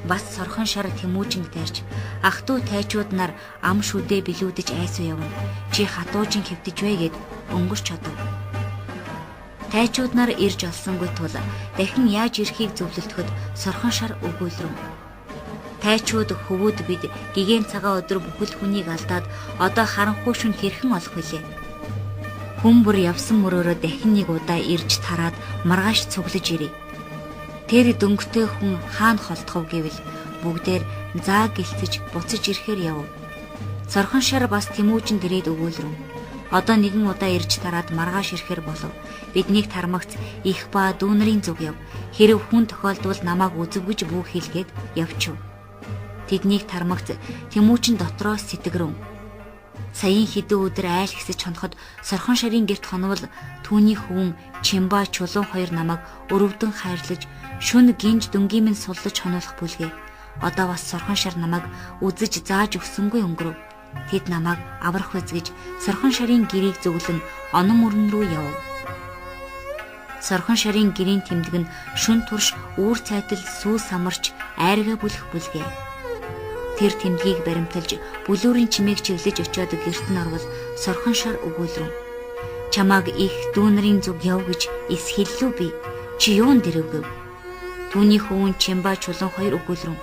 Бас сорхон шар Тэмүүжинг тарьж ах トゥ тайчууд нар ам шүдэ билүүдэж айсуу явна. Чи хатуужин хэвтэж вэ гэд өнгөрч одов. Тайчууд нар ирж олсонгүй тул дахин яаж ирэхийг зөвлөлтөхөд сорхон шар өгүүлрэв. Тайчууд хөвүүд бид гигэн цагаан өдөр бүхэл хүнийг алдаад одоо харанхуй шүн хэрхэн олох вүлээ. Хүмбэр явсан мөрөөрөө дахин нэг удаа ирж тараад маргааш цуглаж ирээ. Тэр дөнгөтэй хүн хаана холдохов гэвэл бүгдээр заа гэлцэж буцаж ирэхээр яв. Сорхон шар бас Тэмүүжин дэрээд өгүүлрэв. Одоо нэгэн удаа ирж тараад маргааш ирэхээр болов. Биднийг тармагц их ба дүү нарын зүг яв. Хэрэг хүн тохиолдвол намайг үзэвгэж бүү хэлгээд явчихв. Тэднийг тармагц Тэмүүчин дотроос сэтгэрэн. Саяын хэдэн өдөр айл хэсэж хоноход Сорхон шарын герт хонвол түүний хөвөн Чимба чулуун хоёр намайг өрөвдөн хайрлаж шүн гинж дүнгийн минь суллаж хонуулах бүлгээ. Одоо бас Сорхон шар намайг үзэж зааж өгсөнгүй өнгөрөв. Тэд намайг аврах үзгэж Сорхон шарын гэрийг зөвлөн онон мөрөн рүү явв. Сорхон шарын гэрийн тэмдэг нь шүн турш үүр цайтал сүү самарч айргаа бүлэх бүлгээ. Тэр тэмдгийг баримталж бүлүүрийн чимээг чиглэж очиод гэрт нь орвол Сорхон шар өгүүлрэн. Чамааг их дүү нарын зүг яв гэж эс хэллүү би. Чи юунд дэрвгэв? Түүний хөвөн Чимба чулуун хоёр өгүүлрэн.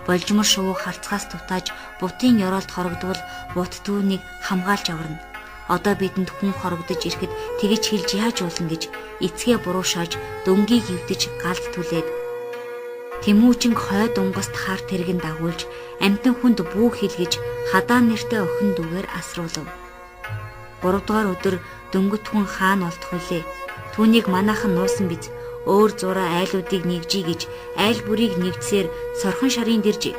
Болжмор шувуу харцгаас тутааж бутын ёроолд хорогдвол бут түүнийг хамгаалж аварна. Одоо бидэнд хүн хорогдож ирэхэд тэгэж хэлж яаж уулна гэж эцгээ буруушааж дөнгийг хөвдөж галд түлээд Тэмүүчин хой дунгост хар тэрэгэн дагуулж амтан хүнд бүү хэлгэж хадаа нэртэй охин дүүгээр асруулв. 3 дугаар өдөр дөнгөт хүн хаан олдох үлээ. Түүнийг манайхан нуусан биз. Өөр зураа айлуудыг нэгжий гэж айл бүрийг нэгдсээр Сорхон шарын дэрж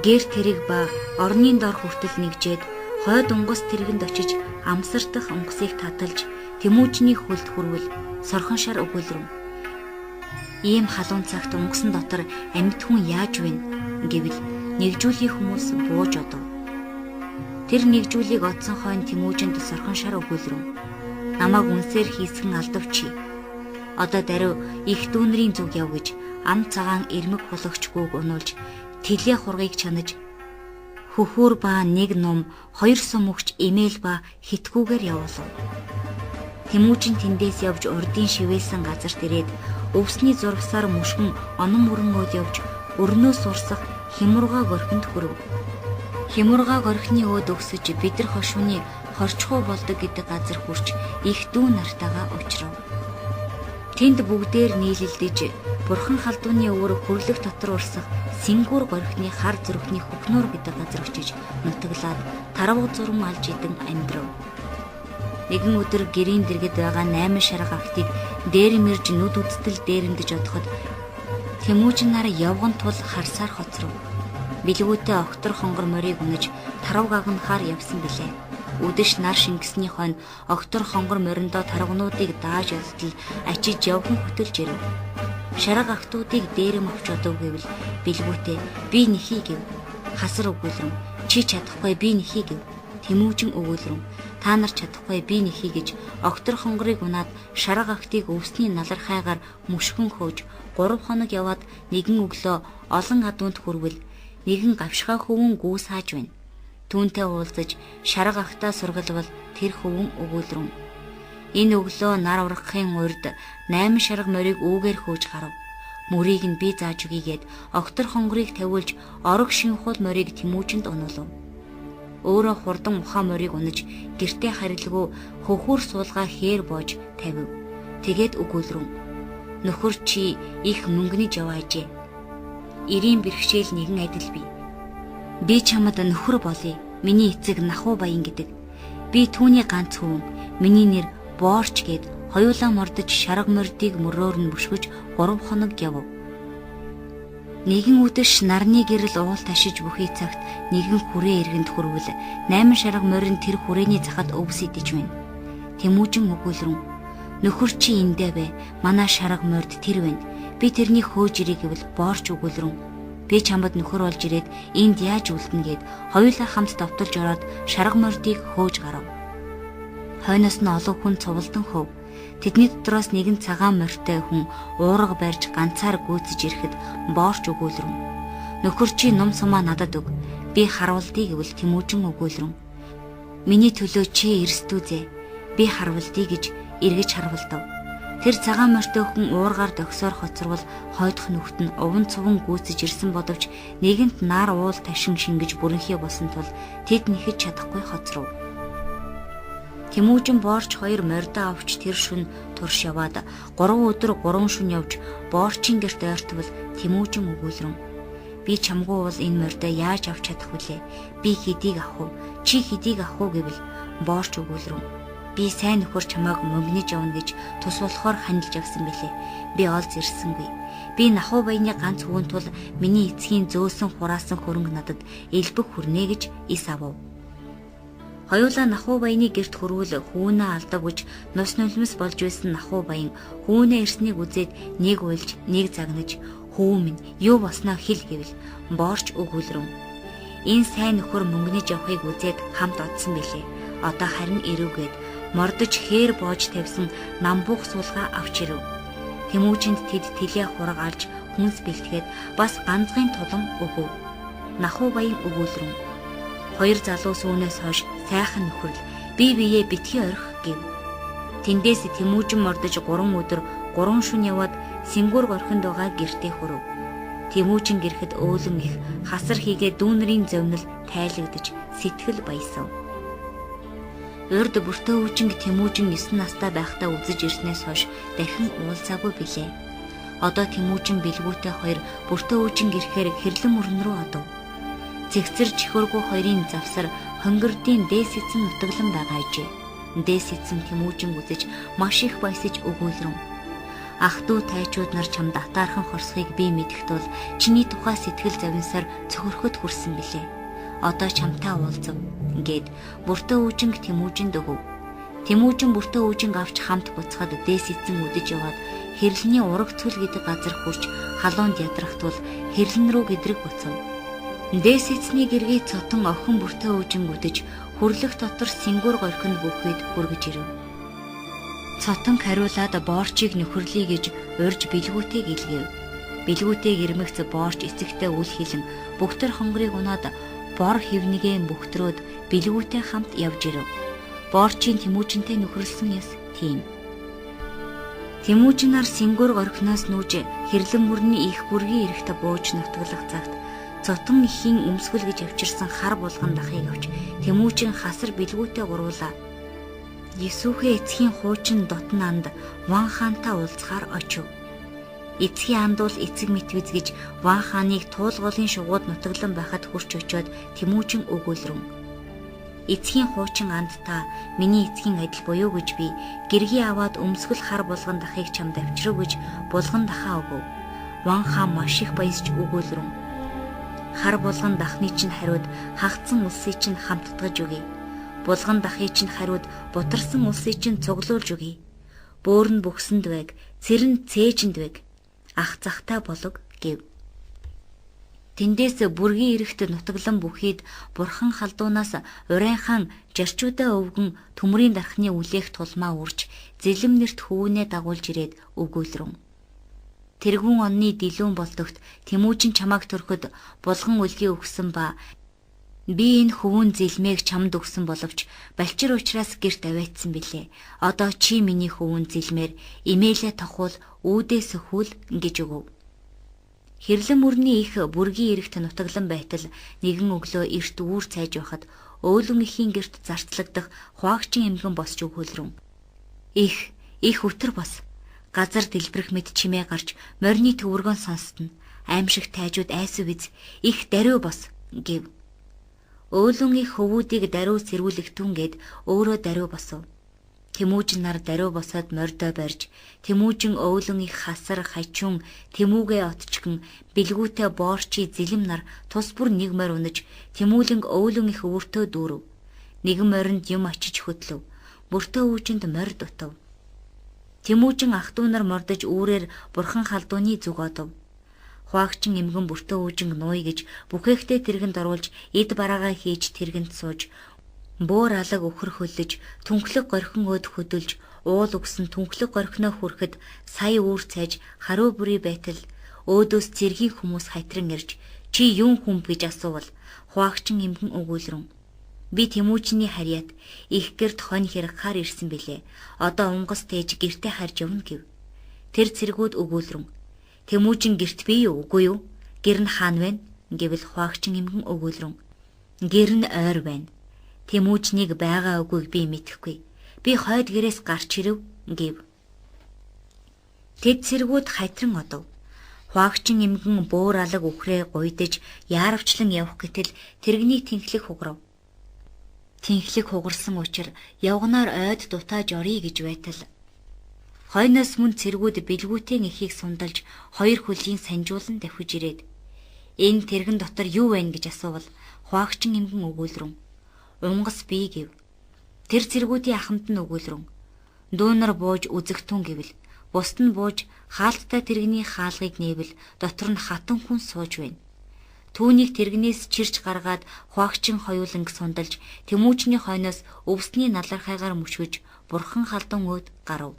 гэр тэрэг ба орны дор хүртэл нэгжээд хой дунгос тэрэгэнд очиж амсартах онгоцыг таталж Тэмүүчний хөлд хүрвэл Сорхон шар өгүүлрэн. Ийм халуун цагт онгоцон дотор амьд хүн яаж вэ гэвэл нэгжүүлэх хүмүүс бууж одов. Тэр нэгжүүлийг одсон хойно Тэмүүчинд Сорхон шар өгүүлрэн. Намайг үнсээр хийсгэн алдавчи. Одоо даруй их дүү нарын зүг яв гэж ам цагаан ирмэг хулгачгүйг унуулж тэлээ хургийг чанаж хөхөр ба нэг ном 2 сум өгч эмээл ба хитгүүгээр явуулав. Тэмүүчин тэндээс явж урдын шивээсэн газарт ирээд өвсний зургасаар мушгин онон мөрөнгөд явж өрнөөс урсах хямургаа горхинд хүрв. Хямургаа горхины өөд өгсөж бид нар хошууны хорчхуу болдог гэдэг газар хүрч их дүү нартайгаа уулзрав. Тэнд бүгдээр нийлэлдэж бурхан халдууны өвөр хөрлөх дотор урсах Сингүр горхины хар зүрхний хөхнөр гэдэг газар очиж нутаглаад тарав зурм алж идэн амьдрав. Нэгэн өдөр гэрийн дэргэд байгаа 8 шарга ахтыг дээр мэрж нүд үдтэл дээрэмдэж одоход Тэмүүчин нар явган тул харсаар хоцров. Билгүүтээ октор хонгор морийг унаж тарав гагнахаар явсан билээ. Үдэш нар шингэсний хойно октор хонгор мориндоо таргнуудыг дааж ялтал ачиж явхан хөтөлж ирэв. Шарга ахтуудыг дээрэм авч одов гэвэл билгүүтээ би нэхий гэв. Хасар өгүүлрэн чи чадахгүй би нэхий гэв. Тэмүүчин өгүүлрэн та нар чадахгүй би нэхий гэж октор хонгорыг унаад шарга ахтыг өвсний налархайгаар мушгин хөөж 3 хоног яваад нэгэн өглөө олон адуунд хүрвэл нэгэн гавшхаа хөвөн гүүс хааж байна. Түүнтэй уулзаж шарга ахтаа сургалвал тэр хөвөн өгүүлрэн. Энэ өглөө нар ургахын урд 8 шарга морийг үүгээр хөөж гарав. Мөрийг нь би зааж өгийгээд октор хонгорыг тавиулж орог шинхүүл морийг Тэмүүчинд унуулав. Өөрөө хурдан ухаан морийг унаж гэртээ харилгүй хөхөр суулгаа хээр боож тавив. Тэгээд өгүүлрэн. Нөхөр чи их мөнгөний жаваажээ. 90 бэрхшээл нэгэн адил бий. Би чамд нөхөр болъё. Миний эцэг Нахуу баян гэдэг. Би түүний ганц хөвөн. Миний нэр Боорч гэд хоёулаа мордож шарга мордыг мөрөөр нь бүшгэж 3 хоног явв. Нэгэн үдэш нарны гэрэл уул ташиж бүхий цагт нэгэн хүрээ эргэнд хүрвэл 8 шарга морин тэр хүрээний захад өвс идэж байна. Тэмүүчин өгүүлрэн. Нөхөр чи эндээ бай. Манай шарга морд тэр байна. Би тэрний хөөж ирэй гэвэл Боорч өгүүлрэн. Би чамд нөхөр болж ирээд энд яаж үлдэнэ гэд хоёулаа хамт давталж ороод шарга мордыг хөөж гарав. Хойноос нь олон хүн цувалдан хөв. Тэдний дотроос нэгэн цагаан морьтой хүн уурга барьж ганцаар гүйцэж ирэхэд Боорч өгүүлрэн. Нөхөр чи ном сумаа надад өг. Би харуулдгийг гэвэл Тэмүүчин өгүүлрэн. Миний төлөө чи эрсдүүзээ. Би харуулдгийг гэж эргэж харуулдав. Тэр цагаан морьтой хүн уургаар догсоор хоцорвол хойдох нүхт нь уван цуван гүйцэж ирсэн боловч нэгэнт нар уул ташин шингэж бүрэнхий болсон тул тэд нэхэж чадахгүй хоцров. Тэмүүчин Боорч 2 морьдоо авч тэр шөнө турш яваад 3 өдөр 3 шөнө явж Боорчийн гэрт ойртвол Тэмүүчин өгүүлрэн. Би чамгүй бол энэ морьдоо яаж авч чадах вүлээ? Би хэдийг авах вэ? Чи хэдийг авах вэ гэвэл боорч өгүүлрэв. Би сайн нөхөр чамайг мөнгөж явна гэж тус болохоор хандилж явсан билээ. Би олз ирсэнгүй. Би нахуу баяны ганц хөвөн тул миний эцгийн зөөсөн хураасан хөрөнгө надад элбэг хүрнэ гэж ис авав. Хоёулаа нахуу баяны герт хөрвөл хүүнээ алдагвч нус нулимс болж байсан нахуу баян хүүнээ ирснийг үзээд нэг уйлж нэг загнаж хүү минь юу босноо хэл гэвэл боорч өгүүлрэв. Энэ сайн нөхөр мөнгөж явахыг үзээд хамт одсон билээ. Одоо харин ирүүгээд мордож хээр боож тавьсан намбуух суулгаа авч ирэв. Тэмүүжинд тэд тэлээ хураг алж хүнс бэлтгээд бас ганцгийн тулан өгөв. Нахуу баян өгүүлрэв. Хоёр залуу сүүнээс хойш сайхан нөхөрл бие биеэ битгий орхих гэв. Тэндээс Тэмүүжин мордож 3 өдөр 3 шөнө яваад Сингүр горхинд байгаа гэртээ хүрв. Тэмүүжин гэрэхэд өөлөн их хасар хийгээ дүүнэрийн зовнил тайлагдж сэтгэл баясав. Урд бүртөө үжинг Тэмүүжин 9 настай байхдаа үзэж ирснээс хойш дахин уулзаагүй билээ. Одоо Тэмүүжин бэлгүүтэй хоёр бүртөө үжинг ирэхээр хэрлэн мөрөн рүү одов. Цэгцэр чихэргүй хоёрын завсар хонгордын дээс эцэн нутаглан байгаа ажээ. Дээс эцэн Тэмүүжин үзэж маш их баясаж өгүүлрэв. Ах дүү тайчууд нар чамд атаархан хорсхийг би мэдэх тул чиний тухай сэтгэл завинсаар цөхөрөхөд хүрсэн билээ. Одоо чамтай уулзав гэд бүртөө үжинг Тэмүүжинд өгөв. Тэмүүжин бүртөө үжинг авч хамт буцахад дээс эцэн үдэж яваад хэрлэний ураг цүл гэдэг газар хүрч халуунд ядрах тул хэрлэн рүү гэдрэг буцав. Дээс эцний гэргий цотон охин бүртөө үжинг үдэж хүрлэх дотор Сингүр горхинд бүхийд хүргэж ирэв. Цотон хариулаад боорчийг нөхөрлөе гэж урьж бэлгүүтэйг илгээв. Бэлгүүтэйг ирмэгц боорч эцэгтэй үл хилэн бүгтэр хонгорыг унаад бор хивнэгээ бүхтрөөд бэлгүүтэй хамт явж ирэв. Боорчийн Тэмүүжинтэй нөхөрлсөн яс тийм. Тэмүүжинаар Сингүр горхиноос нүүж хэрлэн мөрний их бүргийн эрэхтэ бууж нутаглах цагт цотон ихийн өмсгөл гэж авчирсан хар булган дахыг авч Тэмүүжин хасар бэлгүүтэй гуруулаа. Есүхэ эцгийн хуучин дотн анд Ван хаантай уулзахаар очив. Эцгийн анд бол эцэг мэтвэз гэж Ван хааныг туулгуулын шугууд нутаглан байхад хурч очиод Тэмүүжин өгүүлрэв. Эцгийн хуучин анд та миний эцгийн адил буюу гэж би гэргий аваад өмсгөл хар булган дахыг чамд авчирв гэж булган дахаа өгөв. Ван хаан маш их баясч өгүүлрэв. Хар булган дахны чинь хариуд хагцсан улсыг чинь хамтдагж өгье. Булган дахыг чинь хариуд бутарсан улсыг чинь цуглуулж өгье. Бөөр нь бүхсэнд байг, цэр нь цээжинд байг. Ах захтай болог гэв. Тэндээс бүргийн эрэхт нутаглан бүхийд бурхан халдуунаас урайхан жарчуудаа өвгөн төмрийн дархны үлээх тулмаа үрж зэлэм нэрт хөвөнөө дагуулж ирээд өгүүлрэв. Тэргүүн онны дэлүүн болдогт Тэмүүжин чамааг төрөхөд булган үлгий өгсөн ба би энэ хөвөн зэлмээг чамд өгсөн боловч балчир уучраас гэрт аваадсан билээ. Одоо чи миний хөвөн зэлмээр имээлээ тохуул үүдээс хөл гэж өгөв. Хэрлэн мөрний их бүргийн эрэхт нутаглан байтал нэгэн өглөө эрт үүр цайж байхад өөлөн ихийн гэрт зарцлагдах хуваагчин эмгэн босч өгүүлрэв. Их өтөр бос. Газар дэлбэрэх мэд чимээ гарч морины төвөргөн сонстно. Аимшиг тайжууд айсв биз. Их даруй бос гэв. Өөлөн их хөвүүдийг даруй сэрүүлэх түнгээд өөрөө даруй босов. Тэмүүжин нар даруй босоод мордоо барьж Тэмүүжин өөлөн их хасар хачун Тэмүүгээ отчгон бэлгүүтэй боорчи зэлэм нар тус бүр нэг морь унаж Тэмүүлэнг өөлөн их өвөртөө дүүрв. Нэгэн моринд юм очиж хөтлөв. Бүртөө үүжинд морь дутав. Тэмүүжин ах トゥ нар мордож үүрээр бурхан халдууны зүг одов. Хуваагчин эмгэн бүртөө үүжинг нууй гэж бүхэхтэй тэргэнд оруулж эд бараагаа хийж тэргэнд сууж бөөр алаг өхөр хөлөж түнхлэг горхин өд хөдөлж уул өгсөн түнхлэг горхиноо хүрэхэд сая үүр цайж харуу бүрий байтал өөдөөс цэргийн хүмүүс хайтран ирж чи юун хүм гэж асуувал хуваагчин эмгэн өгүүлрэв. Би Тэмүүжиний харьяат их гэрт хонь хэрэгхаар ирсэн билээ. Одоо унгас тээж гэртээ харж явна гэв. Тэр цэргүүд өгүүлрэв. Тэмүүжин гэрт бий юу үгүй юу? Гэр нь хаана байна? Гэвэл хуваагчин эмгэн өгүүлрэв. Гэр нь ойр байна. Тэмүүжнийг байгаа үгүйг би мэдэхгүй. Би хойд гэрээс гарч ирэв гэв. Тэд цэргүүд хайтран одов. Хуваагчин эмгэн бөөр алаг үхрээ гуйдаж яаравчлан явах гэтэл тэрэгний тэнхлэг хугарав. Тэнхлэг хугарсан учраас явганаар ойд дутааж оръё гэж байтал хойноос мөн цэргүүд бэлгүүтэн эхийг сундалж хоёр хөлийн санжуулан давхиж ирээд энэ тэрэгэн дотор юу байна гэж асуувал хуваагчин эмгэн өгүүлрэн унгас бий гэв. Тэр цэргүүдийн ахмад нь өгүүлрэн дуунар бууж үзэгтэн гэвэл бусд нь бууж хаалттай тэрэгний хаалгыг нээвэл дотор нь хатан хүн сууж байна. Түүнийг тэрэгнээс чирч гаргаад хуваагчин хоёуланг сундалж Тэмүүчний хойноос өвсний налархайгаар мөшгөж бурхан халдун өөд гарав.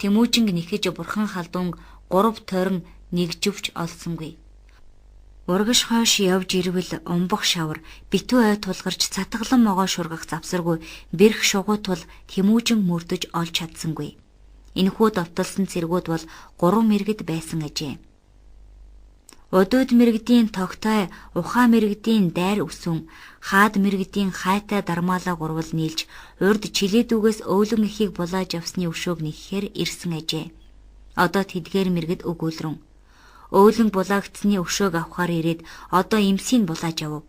Тэмүүчинг нэхэж бурхан халдун 3 тойрон нэгжвч олсонгүй. Урагш хойш явж ирвэл умбах шавар битүү ой тулгарч цатгалан могоо шургах завсаргүй бэрх шугуй тул Тэмүүжин мөрдөж олж чадсангүй. Энэхүү довтолсон цэргүүд бол 3 мэргэд байсан ажээ. Удууд мэрэгдийн тогтой, ухаан мэрэгдийн дайр өсвөн, хаад мэрэгдийн хайтай дармаалаа гурвал нийлж, урд чилээдүүгээс өвлөн эхийг булааж авсны өшөөг нэхэхээр ирсэн ажээ. Одоо тэдгээр мэрэгд өгүүлрэн. Өвлөн булаагдсны өшөөг авахаар ирээд одоо эмсийг булааж авав.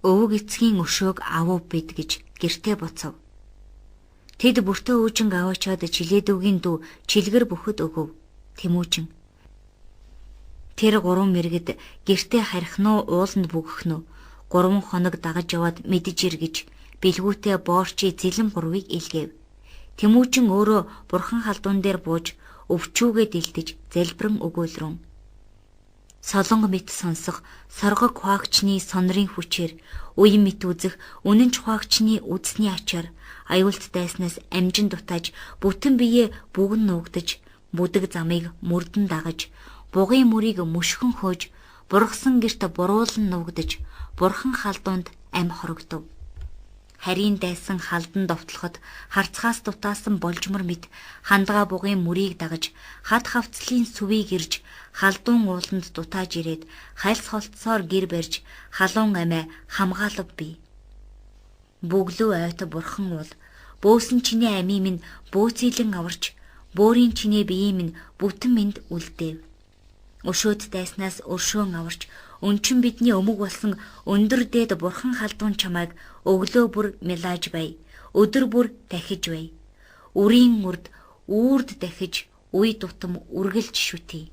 Өвөг эцгийн өшөөг авав бид гэж гэртээ буцав. Тэд бүртөө үүжинг аваачаад чилээдүүгийн дүү чилгэр бүхэд өгөв. Тэмүүжин. Тэр 3 мэргэд гэртээ харих нь ууланд бүгэх нь 3 хоног дагаж яваад мэдэж ир гэж бэлгүүтээ боорчи зэлэн 3-ыг илгээв. Тэмүүжин өөрөө бурхан халдуун дээр бууж өвчүүгээ дэлдэж залбирэн өгөөлрөн. Солонго мэт сонсох соргог хуваагчны сонрын хүчээр үе мэт үзэх үнэн ч хуваагчны үдсний ачаар аюулт дайснаас амжин дутааж бүтэн бие бүгэн нуугдаж бүдэг замыг мөрдөн дагаж бугын мөрийг мөшгөн хөөж бургасан гэрт буруулан нуугдаж бурхан халдуунд ам хорогдов. Харийн дайсан халдан довтлоход харцгаас дутаасан болжмор мэт хандгаа бугын мөрийг дагаж хад хавцлын сүвийг ирж халдуун ууланд дутааж ирээд хальс холтсоор гэр барьж халуун амиа хамгаалав бий. Бүглүү ойт бурхан уул бөөсөн чиний амийн минь бөөцөөлөн аварч бөөрийн чиний биеийн минь бүтэн минд үлдээв. Өшөөд дайснаас өршөөн аварч өнчин бидний өмг болсон өндөр дээд бурхан халдуун чамайг өглөө бүр мэлааж бай. Өдөр бүр дахиж бай. Үрийн үрд үрд дахиж үе тутам үргэлж шүтээ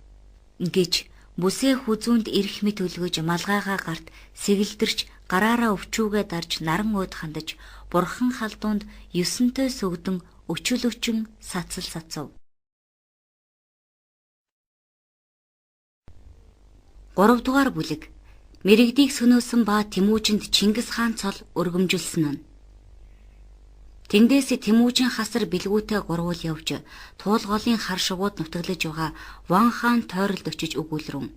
гэж бүсээ хүзүүнд ирэх мэт өлгөж малгайгаа гарт сэгэлдэрч гараараа өвчүүгээ дарж наран өөд хандаж бурхан халдуунд 9-тэй сүгдэн өчл өчөн сацал сацав. 3 дугаар бүлэг мэрэгдийг сөнөөсөн ба Тэмүүжинд Чингис хаан цол өргөмжилсөн нь. Тэндээс Тэмүүжин хасар бэлгүүтэй гурвал явж туулголын хар шувууд нутаглаж байгаа Ван хаан тойролд очиж өгүүлрэн.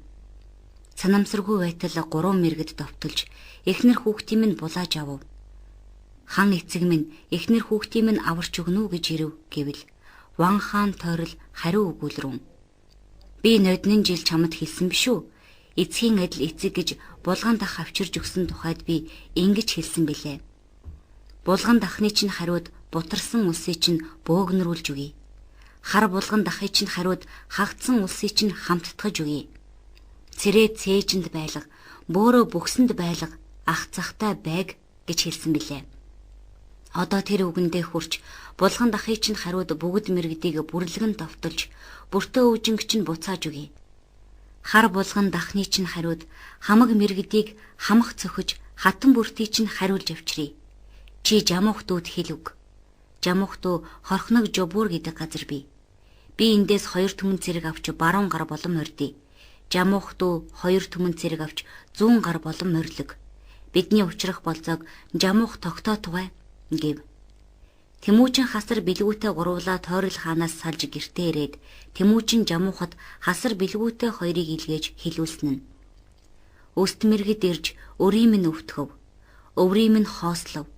Санамсаргүй байтал 3 мэргэд довтолж эхнэр хүүхдийн минь булааж авав. Хан эцэг минь эхнэр хүүхдийн минь аварч өгнө үү гэж ирэв гэвэл Ван хаан тойрол хариу өгүүлрэн. Би ноднын жил чамд хэлсэн биш үү? Эцгийн адил эцэг гэж булган дах авчирж өгсөн тухайд би ингэж хэлсэн билээ. Булган дахны чинь хариуд бутарсан улсыг чинь бөөгнөрүүлж өгье. Хар булган дахыг чинь хариуд хагцсан улсыг чинь хамттгаж өгье. Цэрээ цээжинд байлга, бөөрөө бөхсөнд байлга, ах захтай байг гэж хэлсэн билээ. Одоо тэр үгэндээ хурч булган дахыг чинь хариуд бүгд мэрэгдийг бүрлэгэн довтолж, бүртөө өвжинг чинь буцааж өгье. Хар булган дахны чинь хариуд хамаг мэрэгдийг хамах цохиж хатан бүртий чинь хариулж авчирий. Чи жамуух дүүд хэл үг. Жамуух дүү хорхног жобуур гэдэг газар бий. Би эндээс 2 түмэн цэрэг авч баруун гар болон мордъё. Жамуух дүү 2 түмэн цэрэг авч зүүн гар болон морилог. Бидний учрах болзоог жамуух тогтоо тугай гэв. Тэмүүжин хасар бэлгүүтэй гурвлаа тойрол хаанаас салж гэртээ ирээд Тэмүүжин жамуухад хасар бэлгүүтэй хоёрыг илгээж хилүүлсэн нь. Өст мэргэд ирж өрийн минь өвтгөв. Өврийн минь хоослов.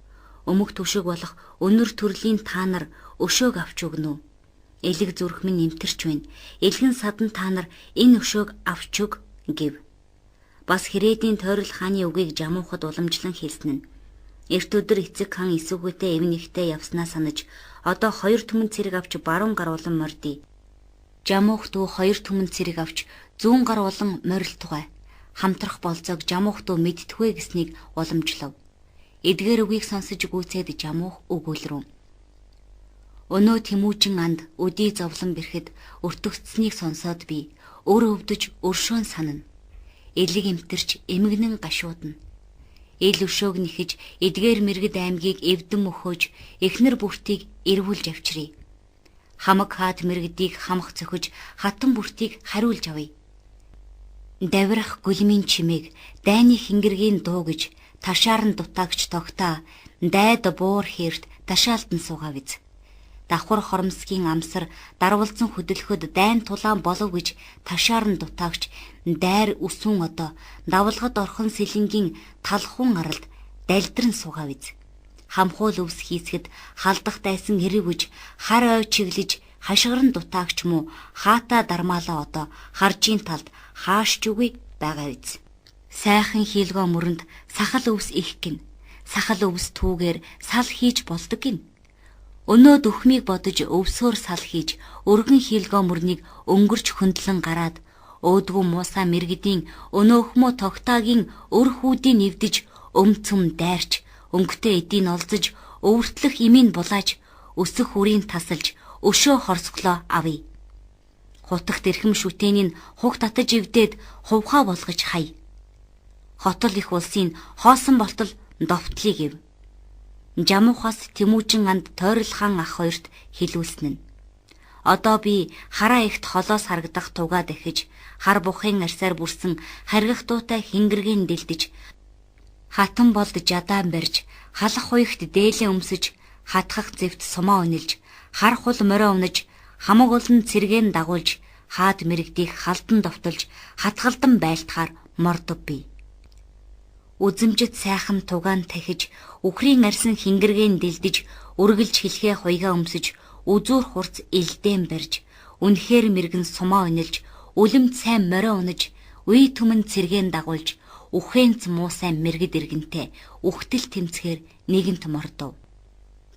Өмг түшиг болох өнөр төрлийн таанар өшөөг авч өгнө. Элэг зүрх минь нэмтэрч байна. Элгэн садан таанар энэ өшөөг авч өг гэв. Бас Хэрээдийн тойрол хааны үгийг жамуухад уламжлан хэлсэн нь. Эрт өдөр эцэг хан эсвгүйтэй эв нэгтэй явснаа санаж одоо 2 түмэн цэрэг авч баруун гар улан мордъё. Жамуух дүү 2 түмэн цэрэг авч зүүн гар улан морил тугай. Хамтрах болзоог жамуух дүү мэдтгүй гэснийг уламжлав. Эдгээр үгийг сонсож гүйцээд Жамуух өгүүлрүүн. Өнөө Тэмүүжин анд өдий зовлон бэрхэд өртөгцснийг сонсоод би өөрөө өвдөж өршөөн санана. Элэг эмтэрч эмгэнэн гашуудна. Ил өшөөг нэхэж эдгээр мэргэд аймгийг эвдэн мөхөөж эхнэр бүртийг эргүүлж авчиръя. Хамаг хаад мэргэдийг хамах цохиж хатан бүртийг хариулж авъя. Давирах гүлмийн чимээг дайны хингэргийн дуу гэж ташаар нь дутаагч тогтаа дайд буур хэрт ташаалтан суугаа биз. Давхар хоромсгийн амсар дарвалзан хөдөлгөхөд дайн тулаан болов гэж ташаар нь дутаагч дайр үсүүн одоо давлгад орхон сэлэнгийн талхуун аралд далдран суугаа биз. Хамхуул өвс хийсгэд халдах дайсан хэрэг үж хар ой чиглэж хашгиран дутаагч муу хаата дармаалаа одоо харжийн талд хаашч үгүй байгаа биз. Сайхан хийлгөө мөрөнд сахал өвс их гин. Сахал өвс түүгээр сал хийж болдог гин. Өнөө дөхмийг бодож өвсөөр сал хийж өргөн хийлгөө мөрнийг өнгөрч хөндлөн гараад өөдгөө муусаа мэргэдийн өнөөхмөө тогтаагийн өр хүүдийн нэвдэж өмцөм дайрч өнгөтэй эдийн олзож өвөртлөх имийн булааж өсөх үрийн тасалж өшөө хорсглоо авъя. Хутагт эрхэм шүтээний хуг татаж ивдээд хувхаа болгож хай. Хотол их улсын хоосон болтол довтлыг ив. Жамуухаас Тэмүүжин анд Тойрол хаан ах хоёрт хэлүүлсэн нь. Одоо би хараа ихт холоос харагдах тугаа дахиж хар бухын арсаар бүрсэн харгах дуутай хингэргийн дэлдэж хатан болд жадаан барьж халах хуйгт дээлээ өмсөж хатгах зэвт сумаа өнөлж хар хул морио унаж хамаг олон цэргэн дагуулж хаад мэрэгдийг халдан довтолж хатгалдан байлтахаар мордов би. Үзэмжит сайхан тугаан тахиж үхрийн арсан хингэргийн дэлдэж үргэлж хэлхээ хуйгаа өмсөж үзүүр хурц элдээн барьж үнэхээр мэрэгэн сумаа өнөлж үлэмт сайн морио унаж үе түмэн цэргэн дагуулж үхэнц муусай мэрэгд иргэнтэй үхтэл тэмцэхээр нэгэнт мордов.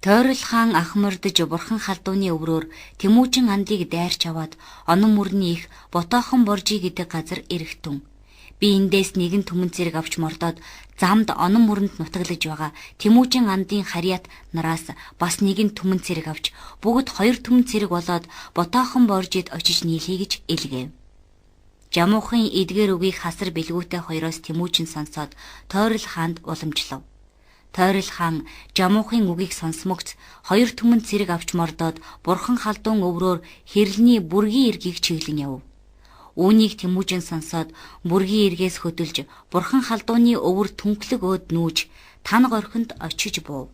Тойрол хаан ах мордож бурхан халдууны өврөөр Тэмүүжин андыг дайрч аваад онон мөрний их Ботоохон боржий гэдэг газар эргэтэн. Би эндээс нэгэн түмэн цэрэг авч мордоод замд онон мөрөнд нутаглаж байгаа Тэмүүжин андын харьяат нараас бас нэгэн түмэн цэрэг авч бүгд хоёр түмэн цэрэг болоод Ботоохон боржид очиж нийлхий гэж илгээв. Жамуухын эдгээр үгийг хасар бэлгүүтэй хоёроос Тэмүүжин сонсоод Тойрол хаанд уламжлав. Тойрол хаан Жамуухын үгийг сонсмогц хоёр түмэн цэрэг авч мордоод бурхан халдуун өврөөр хэрлний бүргийн эргийг чиглэн яв. Үүнийг Тэмүүжин сонсоод бүргийн эргээс хөдөлж бурхан халдууны өвөр түнхлэг өөд нүүж тан горхинд очиж буув.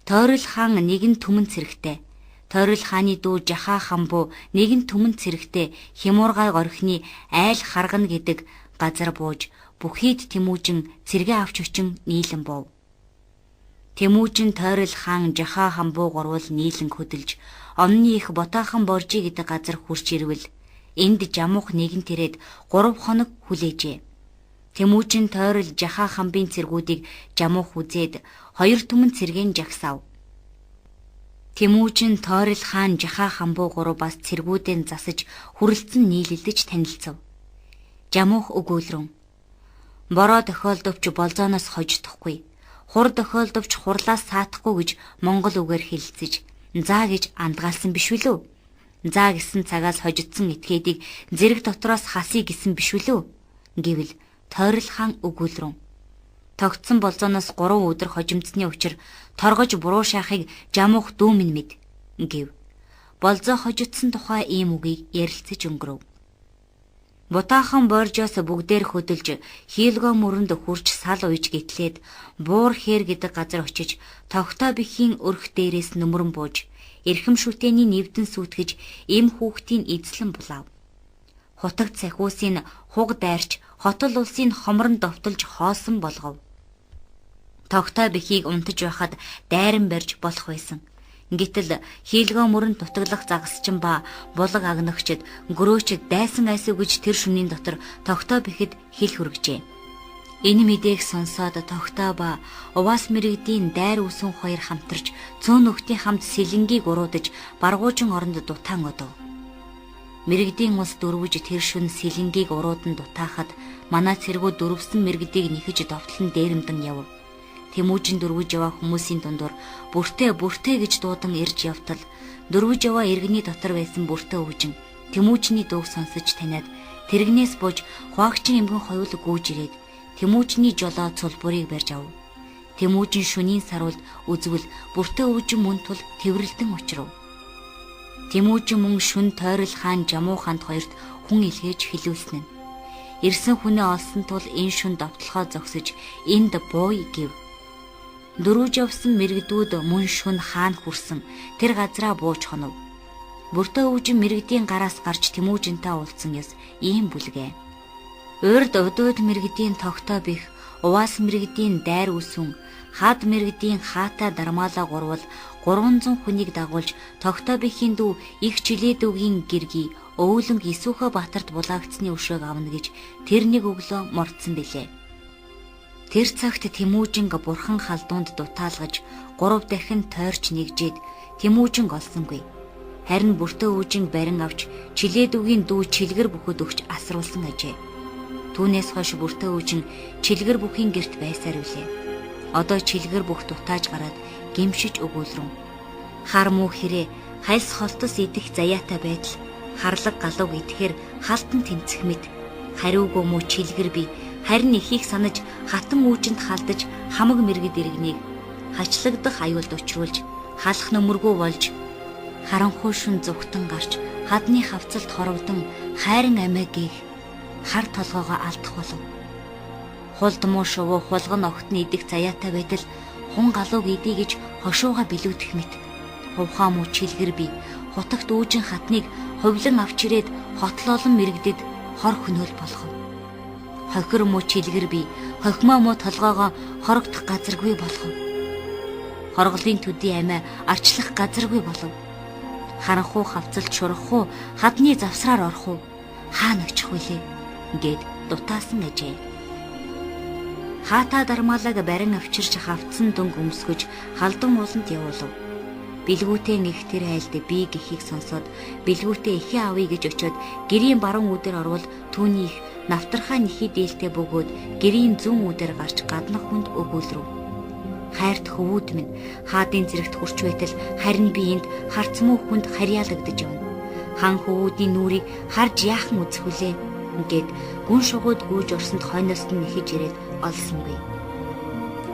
Тойрол хаан нэгэн түмэн цэрэгтэй, Тойрол хааны дүү Жахаа хамбуу нэгэн түмэн цэрэгтэй Хямуургай горхины айл харгана гэдэг газар бууж бүхийд Тэмүүжин цэргээ авч өчөн нийлэн бов. Тэмүүжин Тойрол хаан Жахаа хамбуу гурвал нийлэн хөдөлж онны их Ботоохон боржий гэдэг газар хурж ирвэл энд Жамуух нэгэн тэрээд 3 хоног хүлээжээ. Тэмүүжин Тойрол Жахаа хамбын цэргүүдийг Жамуух үзээд хоёр түмэн цэргийн жагсав. Тэмүүжин Тойрол хаан Жахаа хамбуу гурав бас цэргүүдэн засаж хүрэлцэн нийлэлдэж танилцав. Жамуух өгүүлрэн. Бороо тохиолдовч болзооноос хождохгүй. Хур тохиолдовч хурлаас саатахгүй гэж монгол үгээр хэлэлцэж заа гэж андгаалсан биш үлээ. Заа гэсэн цагаас хожидсан этгээдийг зэрэг дотроос хасъя гэсэн биш үлээ гэвэл Тойрол хаан өгүүлрэн. Тогтсон болзооноос 3 өдөр хожимдсны учир торгож буруу шахыг Жамуух дүү минь мэд гэв. Болзоо хожидсан тухай ийм үгийг ярилцаж өнгөрөв. Ботоохон боржоос бүгдээр хөдөлж хийлгөө мөрөнд хурж сал уйж гитлээд буур хээр гэдэг газар очиж тогтоо бихийн өрх дээрээс нүмерэн бууж эрхэм шүтээний нэвдэн сүйтгэж эм хүүхдийн эзлэн булаав. Хутагт сахиусыг хуг дайрч хотол улсын хомрон довтолж хоосон болгов. Тогтоо бихийг унтаж байхад дайран барьж болох байсан. Гэтэл хийлгөө мөрөнд нутаглах загасчин ба булаг агнагчд гөрөөчд дайсан айсуу гэж тэр шөнийн дотор тогтоо бихэд хил хүргэжээ. Энэ мэдээг сонсоод тогтоо ба уваас мэрэгдийн дайр үсэн хоёр хамтарч цөөн нөхдийн хамт сэлэнгийг уруудаж баргуужин оронд дутаан одов. Мэрэгдийн ус дөрвөж тэр шөнө сэлэнгийг уруудан дутаахад манай цэргүүд дөрвсөн мэрэгдийг нэхэж довтлон дээрэмдэн яв. Тэмүүжин дөрвөж яваа хүмүүсийн дундуур бүртээ гэж дуудан ирж явтал дөрвөж яваа иргэний дотор байсан бүртээ өвжин Тэмүүжний дууг сонсож таниад тэрэгнээс бууж хуваагчин эмгэн хоёул гүйж ирээд Тэмүүжний жолоо цулбурыг барьж ав. Тэмүүжин шөнийн сарвалд үзвэл бүртээ өвжин мөн тул тэврэлтэн учрав. Тэмүүжин мөн шүн тойрол хаан Жамуу хаанд хоёрт хүн илгээж хэлүүлсэн нь ирсэн хүнээ олсон тул энэ шүн довтлохоо зогсож энд бууй гэв. Дөрвөж явсан мэрэгдүүд мөн шүн хаан хүрсэн тэр газраа бууж хонов. Бүртээ өвжин мэрэгдийн гараас гарч Тэмүүжинтэй уулзсан ёс ийм бүлгээ. Урд өдөөд мэрэгдийн тогтоо бих, уваас мэрэгдийн дайр үсүн, хад мэрэгдийн хаата дармаалаа гурвал 300 хүнийг дагуулж тогтоо бихийн дүү их жилээдүүгийн гэргий өвлөнг Исүхэ Баатарт булаагдсны өшөөг авна гэж тэр нэг өглөө мордсон билээ. Тэр цагт Тэмүүжин бурхан халдуунд дутаалгаж 3 дахин тойрч нэгжээд Тэмүүжин олсонгүй. Харин бүртээ өвжин барин авч жилээдүүгийн дүү чилгэр бүхэд өгч асруулсан ажээ. Түүнээс хойш бүртээ өвжин чилгэр бүхийн герт байсаар үлээ. Одоо чилгэр бүх дутааж гараад гимшиж өгүүлрэн. Хар муу хэрэг хальс холтос идэх заяатай байдал харлаг галууг идэхээр халтан тэмцэх мэд хариугүй муу чилгэр би харин ихийг санаж хатан үүжинд халдаж хамаг мэрэгд иргэнийг хачлагдах аюулд учруулж халах нөмөргүй болж харанхуй шүн зүгтэн гарч хадны хавцалд хоровдон хайран амиагийг хар толгоогоо алдах болов. Хулд муу шувуу хулган огтны идэх заяатай байтал хун галууг идий гэж хошууга билүүдэх мэт хувхаа муу чилгэр би хутагт үүжин хатныг хувлан авч ирээд хотлоолон мэрэгдэд хор хөнөөл болгов. Хохир муу чилгэр би хохимоо муу толгоогоо хорогдох газаргүй болгов. Хорголын төдий амиа арчлах газаргүй болов. Харанхуу хавцалд шурах уу, хадны завсраар орох уу, хаана очих вүлээ гэд дутаасан ажээ. Хаата дармаалаг барин авчирч хавцсан дөнгө өмсгөж халдан ууланд явуулав. Билгүүтээ их тэр айлд би гэхийг сонсоод билгүүтээ ихээ авъя гэж очиод гэрийн баруун үдээр орвол түүний их навтрахаа нэхий дээлтэй бөгөөд гэрийн зүүн үдээр гарч гаднах хүнд өгүүлрв. Хайрт хөвүүд минь хаадын зэрэгт хурч байтал харин би энд харцмуу хүнд харьяалагдаж явна. Хан хөвүүдийн нүрийг харж яахан үзэх вүлээ гэд гүн шугууд гүйж орсонд хойноос нь нэхэж ирээд олсонгүй.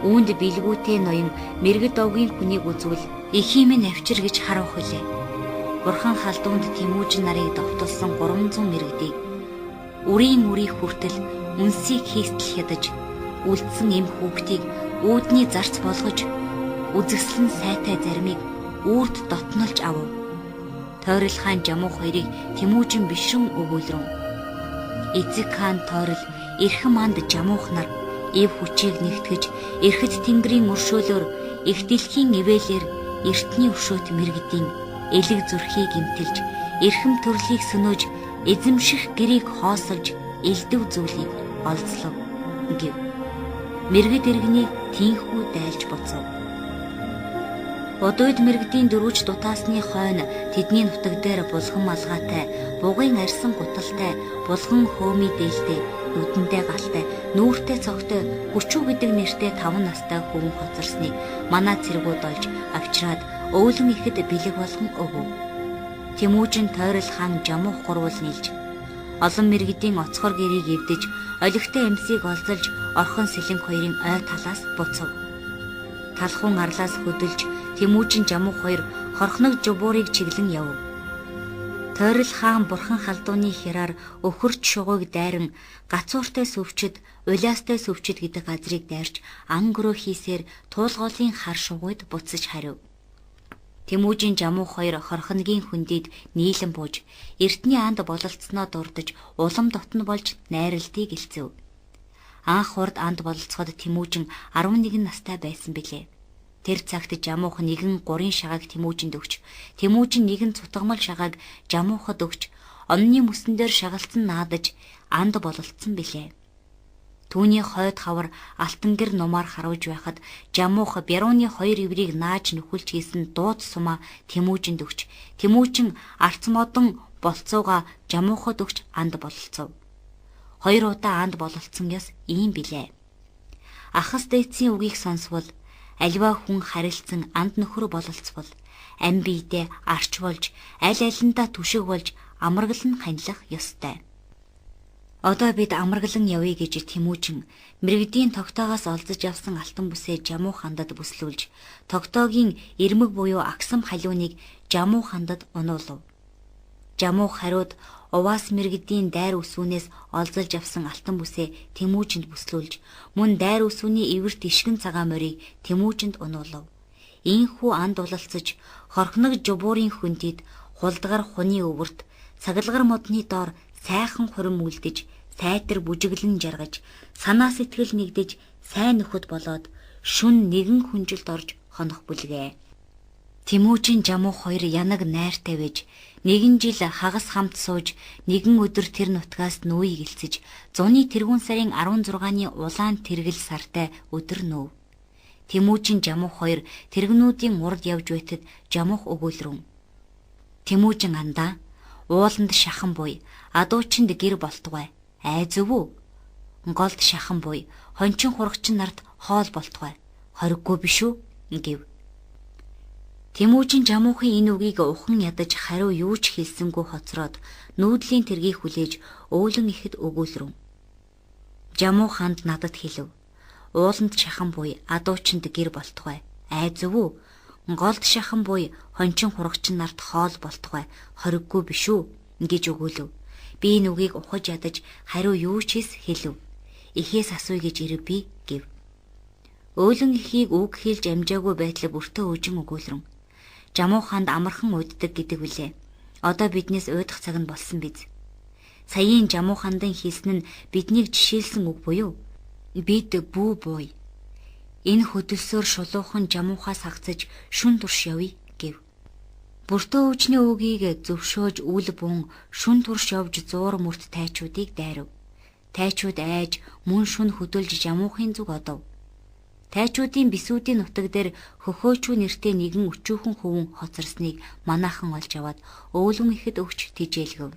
Үүнд билгүүтээ ноён мэрэгд овгийн хүнийг үзвэл эхий минь авчир гэж харуулх үлээ. Бурхан халдуунд Тэмүүжин нарыг довтолсон 300 мэрэгдийг үрийн хүртэл үнсийг хийстэл хядаж үлдсэн эм хүүхдийг үүдний зарц болгож үзэсгэлэн сайтай заримыг үрд дотнолж авав. Тойрол хаан Жамуу хоёрыг Тэмүүжин бишрэн өгүүлрэн. Эцэг хаан тойрол эрхэм манд Жамуух нар ив хүчийг нэгтгэж эрхэд тэнгэрийн өршөөлөөр их дэлхийн ивэлэр эртний өшөөт мэрэгдийн элэг зүрхийг имтэлж эрхэм төрлийг сөнөөж эзэмших гэрийг хоосолж элдв зүйлийг олзлов гэв. Мэргэд иргэнийг тийхүү дайлж буцав. Одойд мэрэгдийн дөрвөж дутаасны хойно тэдний нутаг дээр булган малгайтай, бугын арьсан гуталтай, булган хөөмий дээлтэй, нүдэндээ галтай, нүүртэй цогтой, хүчүү гэдэг нэртэй 5 настай хүн хоцорсныг манай цэргүүд олж авчираад өвлөн ихэд бэлэг болгон өгөв. Тэмүүжин тойрол хаан Жамуух гурвал нийлж олон мэрэгдийн оцгор гэрийг эвдэж олигтой эмсийг олзолж орхон сэлэнг хоёрын ой талаас буцав. Талхун арлаас хөдөлж Тэмүүжин Жамуух хоёр хорхног жубуурыг чиглэн явв. Тойрол хаан бурхан халдууны хяраар өхөрч шугууг дайран гацууртай сүвчэд, улаастай сүвчэд гэдэг газрыг дайрч ангөрөө хийсээр туулголын хар шугуйд буцаж харив. Тэмүүжин Жамуух хоёр хорхногийн хүндийд нийлэн бууж, эртний анд бололцсноо дурдж, улам дотн болж найралтыг илцэв. Анх урд анд бололцоход Тэмүүжин 11 настай байсан билээ. Тэр цагт Жамуух нэгэн 3 шагааг Тэмүүжинд өгч, Тэмүүжин нэгэн цутгамал шагааг Жамуухад өгч, онны мөсөн дээр шагалцсан наадаж анд бололцсон билээ. Түүний хойд хавар алтангэр нумаар харуулж байхад Жамуух Бярууны 2 иврийг нааж нөхөлж хийсэн дууд сумаа Тэмүүжинд өгч, Тэмүүжин арц модон болцоогаа Жамуухад өгч анд бололцов. 2 удаа анд бололцсон ёс ийм билээ. Ахас дээдсийн үгийг сонсвол аливаа хүн харилцан анд нөхөр бололцвол ам биедээ арч болж аль алиндаа түшиг болж амаргалан ханилах ёстой. Одоо бид амаргалан явъя гэж Тэмүүжин мэрэгдийн тогтоогоос олзож явсан алтан бүсээ Жамуу хандад бүслүүлж тогтоогийн ирмэг буюу агсам халиуныг Жамуу хандад унуулав. Жамуу хариуд уваас мэрэгдийн дайр үсвнээс олзолж авсан алтан бүсээ Тэмүүжинд бүслүүлж мөн дайр үсвний ивэрт ишгэн цагаан морийг Тэмүүжинд унуулав. Ийхүү анд улалцаж хорхног жубуурын хүндэд хулдгар хуны өвөрт цагалгар модны доор сайхан хурим үлдэж сайтар бүжиглэн жаргаж санаа сэтгэл нэгдэж сайн нөхөд болоод шүн нэгэн хүнжилд орж хонох бүлгээ. Тэмүүжин Жамуу хоёр янаг найртай байж нэгэн жил хагас хамт сууж нэгэн өдөр тэр нутгаас нөөийг илцэж зуны тэргүүн сарын 16-ны улаан тэргэл сартай өдөр нөөв. Тэмүүжин Жамуу хоёр тэргнүүдийн урд явж байтад Жамуух өгүүлрүүн. Тэмүүжин андаа ууланд шахан буй адуучинд гэр болтугай айзв үү? Голд шахан буй хончин хурагчин нарт хоол болтугай хориггүй биш үү? Гэв. Тэмүүжин Жамуухын энэ үгийг ухан ядаж хариу юу ч хэлсэнгүй хоцроод нүүдлийн тэргийг хүлээж өвлөн ихэд өгүүлрүүн. Жамуу ханд надад хэлв. Ууланд шахан буй адуучинд гэр болтугай айзв үү? Голд шахан буй хончин хурагчин нарт хоол болтугай хориггүй биш үү? Гэж өгүүлв. Би энэ үгийг ухаж ядаж хариу юу ч хэлв. Эхээс асууя гэж ирэв би гэв. Өөлөн эхийг үг хэлж амжаагүй байтлаа бүртөө өжин өгүүлрэн. Жамуу ханд амархан уйддаг гэдэг үлээ. Одоо биднээс уйдах цаг нь болсон биз. Саяын Жамуу хандын хийсэн нь биднийг жишээлсэн үг буюу бид бүү буй. Энэ хөдөлсөөр шулуухан Жамуухаас хагцаж шүн турш явъя гэв. Бүртөө өвчний үгийг зөвшөөж үл бун шүн турш явж зуур мөрт тайчуудыг дайрав. Тайчууд айж мөн шүн хөдөлж Жамуухын зүг одов. Тайчуудын бисүүдийн нутаг дээр хөхөөчүү нэртэй нэгэн өчүүхэн хөвөн хоцорсныг манаахан олж аваад өвлөн ихэд өгч тижээлгэв.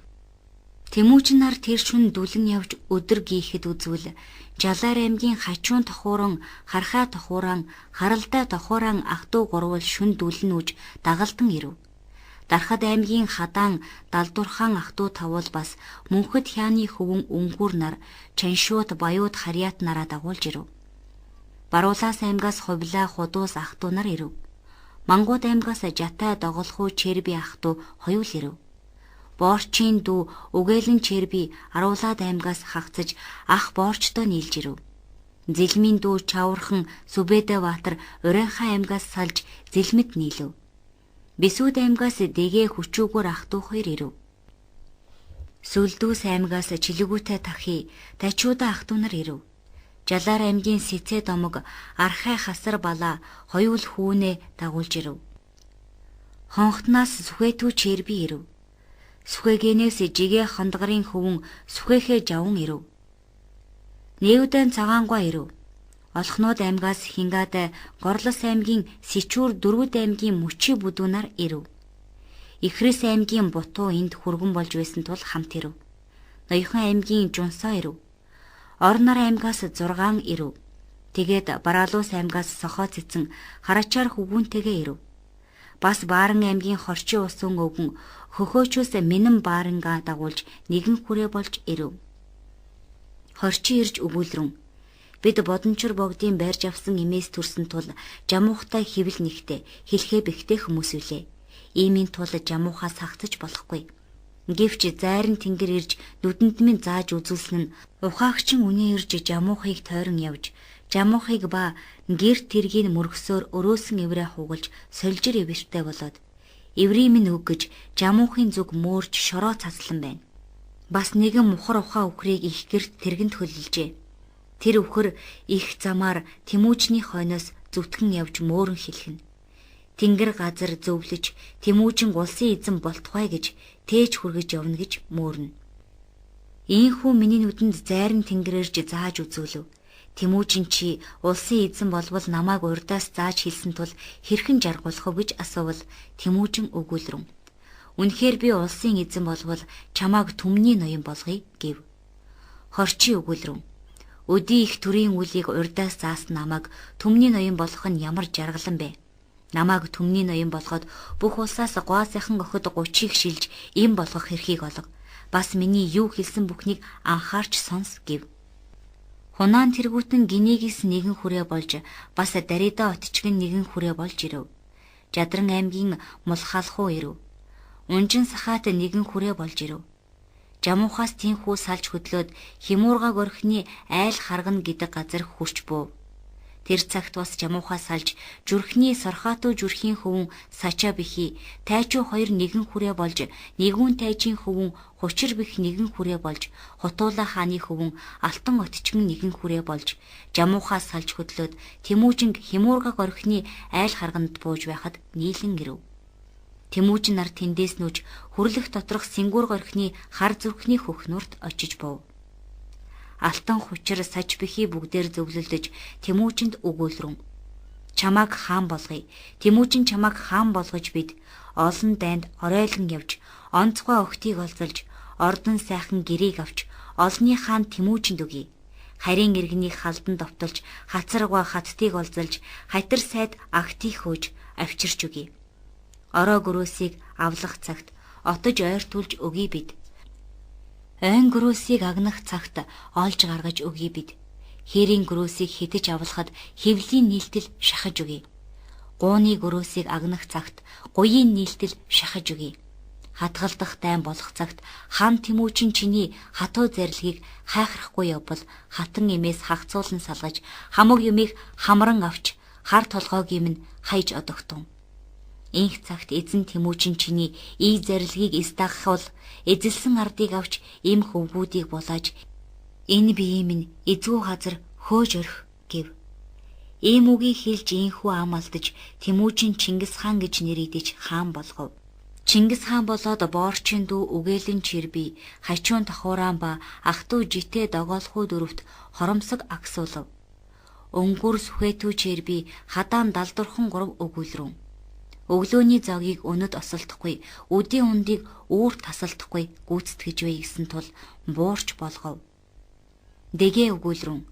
Тэмүүжин нар тэр шүн дүлэн явж өдөр гийхэд үзвэл Жалаар аймгийн Хачуун тохууран, Хархай тохууран, Харалдай тохууран ах トゥ гурвал шүн дүлэн үж дагалдан ирэв. Дархад аймгийн Хадаан, Далдуурхан ах トゥ тавал бас Мөнхөд хяаны хөвөн Өнгүүр нар, Чаншууд, Баяуд Харьяат нараа дагуулж ирэв. Баруулаас аймгаас Хувлаа, Худуус ах トゥ нар ирэв. Мангууд аймгаас Жатай, Доголхуу, Черби ах トゥ хоёул ирэв. Боорчийн дүү Үгээлэн Черби Аруулаад аймгаас хагцаж ах Боорчтой нийлж ирэв. Зэлмийн дүү Чавархан Сүбэдэ Баатар Урайхан аймгаас салж Зэлмэд нийлв. Бисүүд аймгаас Дэгэ Хүчүүгөр ах トゥ хоёр ирэв. Сүлдүүс аймгаас Чилэгүүтэй Тархи Тачиуда ах トゥ нар ирэв. Жалаар аймгийн Сэцэ домог Архай Хасар Балаа хоёул хүүнэ дагуулж ирэв. Хонхтнаас Сүхэтүү Черби ирэв. Сүхэгэнээс Жигэ хандгарын хөвөн Сүхэхэ Жаван ирэв. Нээвдэн Цагаангуа ирэв. Олхнууд аймгаас Хингаад Горлос аймгийн Сичүүр Дөрвөд аймгийн Мөчи бүдүүнаар ирэв. Ихрэс аймгийн Бутуу энд хүргэн болж байсан тул хамт ирэв. Ноёхон аймгийн Жунсаа ирэв. Орнор аймгаас 6 ирэв. Тэгээд Бараалуус аймгаас Сохоо цэцэн Харачаар хөвгүүнтэйгээ ирэв. Бас Бааран аймгийн Хорчин усан өвгөн Хөхөөчөөс Минэн Бааранга дагуулж нэгэн хүрээ болж ирэв. Хорчин ирж өгүүлрэн. Бид бодончор богдын байрж авсан эмээс төрсөн тул Жамуухтай хэвэл нэгтэй хэлхээ бэхтэй хүмүүс үлээ. Иймийн тул Жамуухаас хагцаж болохгүй. Гэвч зайран тэнгэр ирж нүдэнд минь зааж үзүүлсэн нь ухаагчин үнэ ирж Жамуухыг тойрон явж Жамуухыг ба гэр тэргийн мөргсөөр өрөөсөн эврээ хугалж сольжир эвэртэй болоод эврийн минь үг гэж Жамуухын зүг мөөрж шороо цацлан байна. Бас нэгэн мухар ухаа үхрийг их гэрт тэргэнд хөллөжээ. Тэр үхэр их замаар Тэмүүжний хойноос зүтгэн явж мөөрөн хэлхэн. Тэнгэр газар зөвлөж Тэмүүжин улсын эзэн болтугай гэж тээж хүргэж явна гэж мөөрнө. Ийхүү миний нүдэнд зайран тэнгэрэрж зааж үзүүлв. Тэмүүжин чи улсын эзэн болвол намайг урдаас зааж хэлсэн тул хэрхэн жаргуулах вэ гэж асуувал Тэмүүжин өгүүлрэн. Үнэхээр би улсын эзэн болвол чамааг түмний ноён болгоё гэв. Хорчи өгүүлрэн. Өдий их төрийн үлийг урдаас заасан намайг түмний ноён болгох нь ямар жаргалан бэ? Намайг түмний ноён болгоод бүх улсаас гуайсайхан охид 30-ыг шилж им болгох эрхийг олго. Бас миний юу хэлсэн бүхнийг анхаарч сонс гэв. Хунаан тэргүүтэн гинигис нэгэн хүрээ болж бас Дарида отчгэн нэгэн хүрээ болж ирэв. Жадран аймгийн Мулхалхуу ирэв. Унжин сахаат нэгэн хүрээ болж ирэв. Жамуухаас тийнхүү салж хөдлөөд Химуургаг орхины айл харгана гэдэг газар хүрч буув. Тэр цагт бас жамуухаас салж зүрхний Сорхатуу зүрхийн хөвөн Сача бихи тайчуу 2 нэгэн хүрээ болж нэгүн тайчийн хөвөн Хучир бих нэгэн хүрээ болж Хутуула хааны хөвөн Алтан отчгэн нэгэн хүрээ болж жамуухаас салж хөдлөөд Тэмүүжинг Химуургаг орхины айл харганад бууж байхад нийлэн ирэв. Тэмүүжин нар тэндээс нүж хүрлэх доторх Сингүүр горхины хар зүрхний хөхнөрт очиж бов. Алтан Хучир Саж бихи бүгдээр зөвлөлдөж Тэмүүжинд өгүүлрэн. Чамааг хаан болгоё. Тэмүүжин чамааг хаан болгож бид олон дайнд оройлон явж, онцгой охтыг олзолж, ордон сайхан гэрийг авч, олонний хаан Тэмүүжинд өгье. Харийн иргэнийг халдан довтолж, хацаргва хаттыг олзолж, хатар сайд агтыг хөөж, авчирч өгье. Ороо гөрөөсийг авлах цагт отож ойртуулж өгье бид. Айн гөрөөсийг агнах цагт олж гаргаж өгье бид. Хэрийн гөрөөсийг хитэж авлахад хэвлийн нийлтэл шахаж өгье. Гууны гөрөөсийг агнах цагт гуйын нийлтэл шахаж өгье. Хатгалдах дайн болох цагт хаан Тэмүүжин чиний хатуу зарилгийг хайхрахгүй явбал хатан эмээс хагцуулан салгаж хамаг юмыг хамран авч хар толгойг минь хайж одогтун. Инх цагт эзэн Тэмүүжин чиний ий зарилгийг эсдагхвал эзэлсэн ардыг авч им хөвгүүдийг булааж энэ бие минь эзгүй газар хөөж орх гэв. Ийм үгийг хэлж инхүү ам алдаж Тэмүүжин Чингис хаан гэж нэрийдэж хаан болгов. Чингис хаан болоод Боорчин дүү Үгээлэн Чирби, Хачуун Тахураан ба ах トゥ Житэ Догоолхуу дөрөвт хоромсог агсуулав. Өнгүр Сүхэтүү Чирби хадаан далдурхан 3 өгүүлрэн. Өглөөний зоогийг өнөд осолдохгүй, үдийн ундыг үүр тасалдахгүй гүйцэтгэж бай гэсэн тул буурч болгов. Дэгэ өгүүлрэн.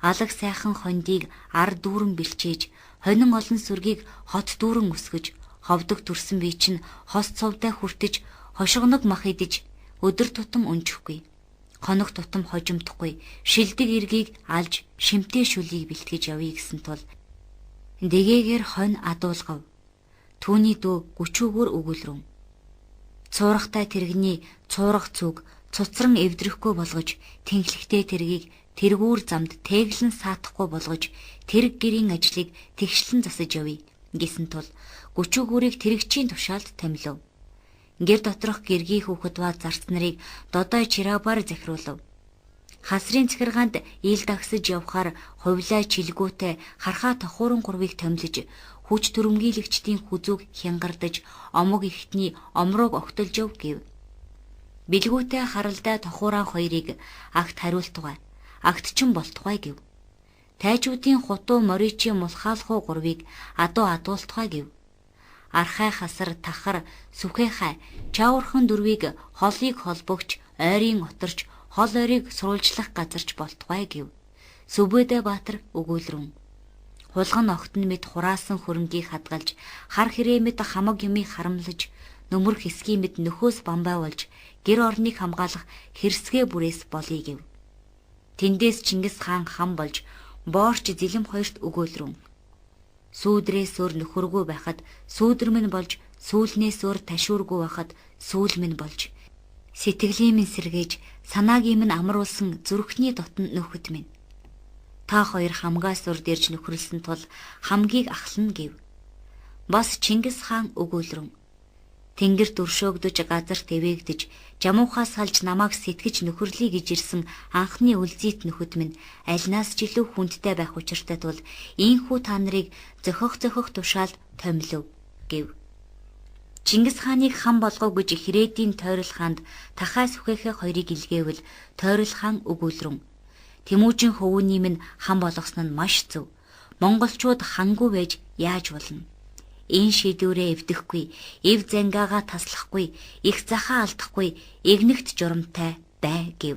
Алаг сайхан хондийг ар дүүрэн бэлчээж, хонин олон сүргийг хот дүүрэн өсгөж, ховдог төрсөн бие чинь хос цовдаа хүртэж, хошигног мах идэж, өдөр тутам унжихгүй. Хоног тутам хожимдохгүй, шилдэг эргийг алж, шимтэй шүлийг бэлтгэж явъя гэсэн тул дэгээгээр хонь адуулгав. Түүний дүү гүчүүгээр өгүүлрэн. Цуурахтай тэрэгний цуурах зүг цуцран эвдрэхгүй болгож, тэнхлэгтэй тэргийг тэргүүр замд тэглэн саатахгүй болгож, тэрэг гэрийн ажлыг тэгшлэн засаж явъя гэсэн тул гүчүүгүүрийг тэрэгчийн тушаалд томилов. Гэр доторх гэргийн хүүхэд ба зарц нарыг додой чирабаар захируулав. Хасрын цахиргаанд ил дагсаж явхаар хувлаа чилгүүтэй хархаа тохууран гурвыг томилж, хүч төрөмгийлэгчдийн хүзүүг хянгардаж, омог ихтний омрууг огтолж өв гэв. Билгүүтэй харалдаа тохууран 2-ыг агт хариултугай, агтчин болтугай гэв. Тайчуудын хутуу Моричийн Мулхалхуу 3-ыг адуу адуултугай гэв. Архай хасар тахар Сүхэхай чаавархан 4-ыг холыг холбогч, ойрын оторч, хол ойрыг сурвалжлах газарч болтугай гэв. Сүбэдэ Баатар өгүүлрэн. Хулган огтн мэд хураасан хөрөнгийг хадгалж, хар хэрээ мэд хамаг юмыг харамлаж, нөмөр хэсгий мэд нөхөөс бамбай болж, гэр орныг хамгаалах хэрсгээ бүрээс болъё гэв. Тэндээс Чингис хаан хан болж, Боорч Зилэм 2-т өгүүлрэн. Сүүдрээс өөр нөхөргүй байхад сүүдэр минь болж, сүүлнээс өөр ташуургүй байхад сүүл минь болж, сэтгэлийн минь сэргээж, санаагийн минь амруулсан зүрхний дотн нөхөд минь. Та хоёр хамгаас өр дэрж нөхрөлсөн тул хамгийг ахлана гэв. Бас Чингис хаан өгүүлрэн. Тэнгэр дүршөөгдөж газар тэвээгдэж, жамуухаас салж намайг сэтгэж нөхөрлөе гэж ирсэн анхны үлзийт нөхөд минь альнаас ч илүү хүндтэй байх учиртай тул ийхүү та нарыг зохих тушаалд томилов гэв. Чингис хааныг хан болгов гэж Хэрээдийн Тойрол хаанд Тахай Сүхэхэ 2-ыг илгээвэл Тойрол хаан өгүүлрэн. Тэмүүжин хөвөний минь хан болгосон нь маш зөв. Монголчууд хангүй байж яаж болно? Энэ шийдвэрээ эвдэхгүй, эв зангаагаа таслахгүй, их захаа алдахгүй, игнэгт журамтай бай гэв.